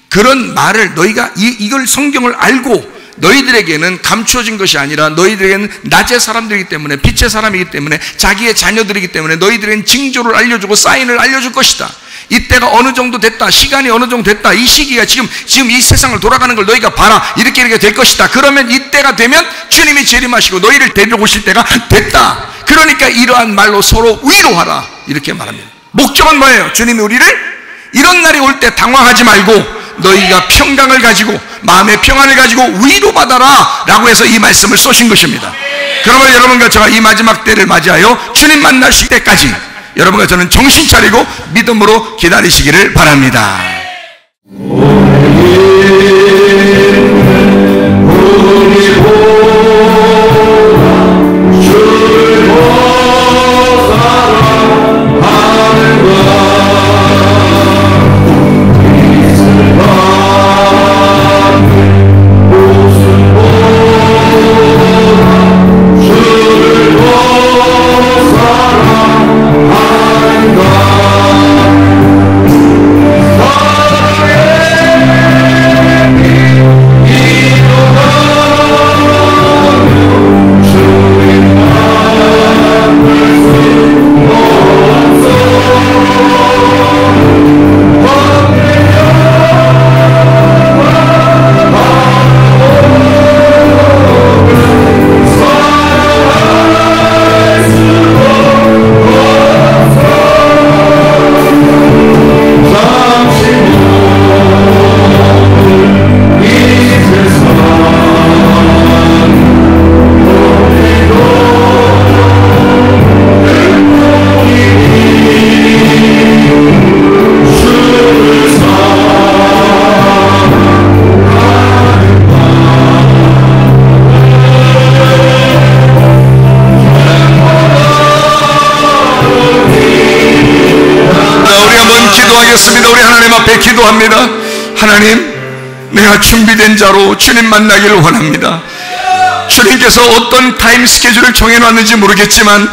그런 말을 너희가 이걸 성경을 알고 너희들에게는 감추어진 것이 아니라 너희들에게는 낮의 사람들이기 때문에, 빛의 사람이기 때문에, 자기의 자녀들이기 때문에 너희들에게는 징조를 알려주고 사인을 알려줄 것이다. 이때가 어느 정도 됐다, 시간이 어느 정도 됐다, 이 시기가 지금 이 세상을 돌아가는 걸 너희가 봐라, 이렇게 될 것이다. 그러면 이때가 되면 주님이 재림하시고 너희를 데리러 오실 때가 됐다. 그러니까 이러한 말로 서로 위로하라, 이렇게 말합니다. 목적은 뭐예요? 주님이 우리를 이런 날이 올 때 당황하지 말고 너희가 평강을 가지고 마음의 평안을 가지고 위로받아라 라고 해서 이 말씀을 쏘신 것입니다. 그러면 여러분과 제가 이 마지막 때를 맞이하여 주님 만나실 때까지 여러분과 저는 정신 차리고 믿음으로 기다리시기를 바랍니다. 우리 하나님 앞에 기도합니다. 하나님, 내가 준비된 자로 주님 만나기를 원합니다. 주님께서 어떤 타임 스케줄을 정해놨는지 모르겠지만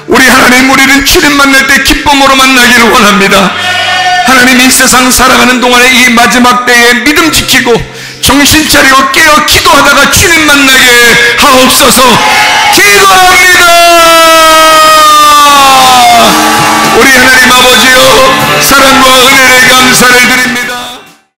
우리 하나님, 우리는 주님 만날 때 기쁨으로 만나기를 원합니다. 하나님, 이 세상 살아가는 동안에 이 마지막 때에 믿음 지키고 정신 차리고 깨어 기도하다가 주님 만나게 하옵소서. 기도합니다.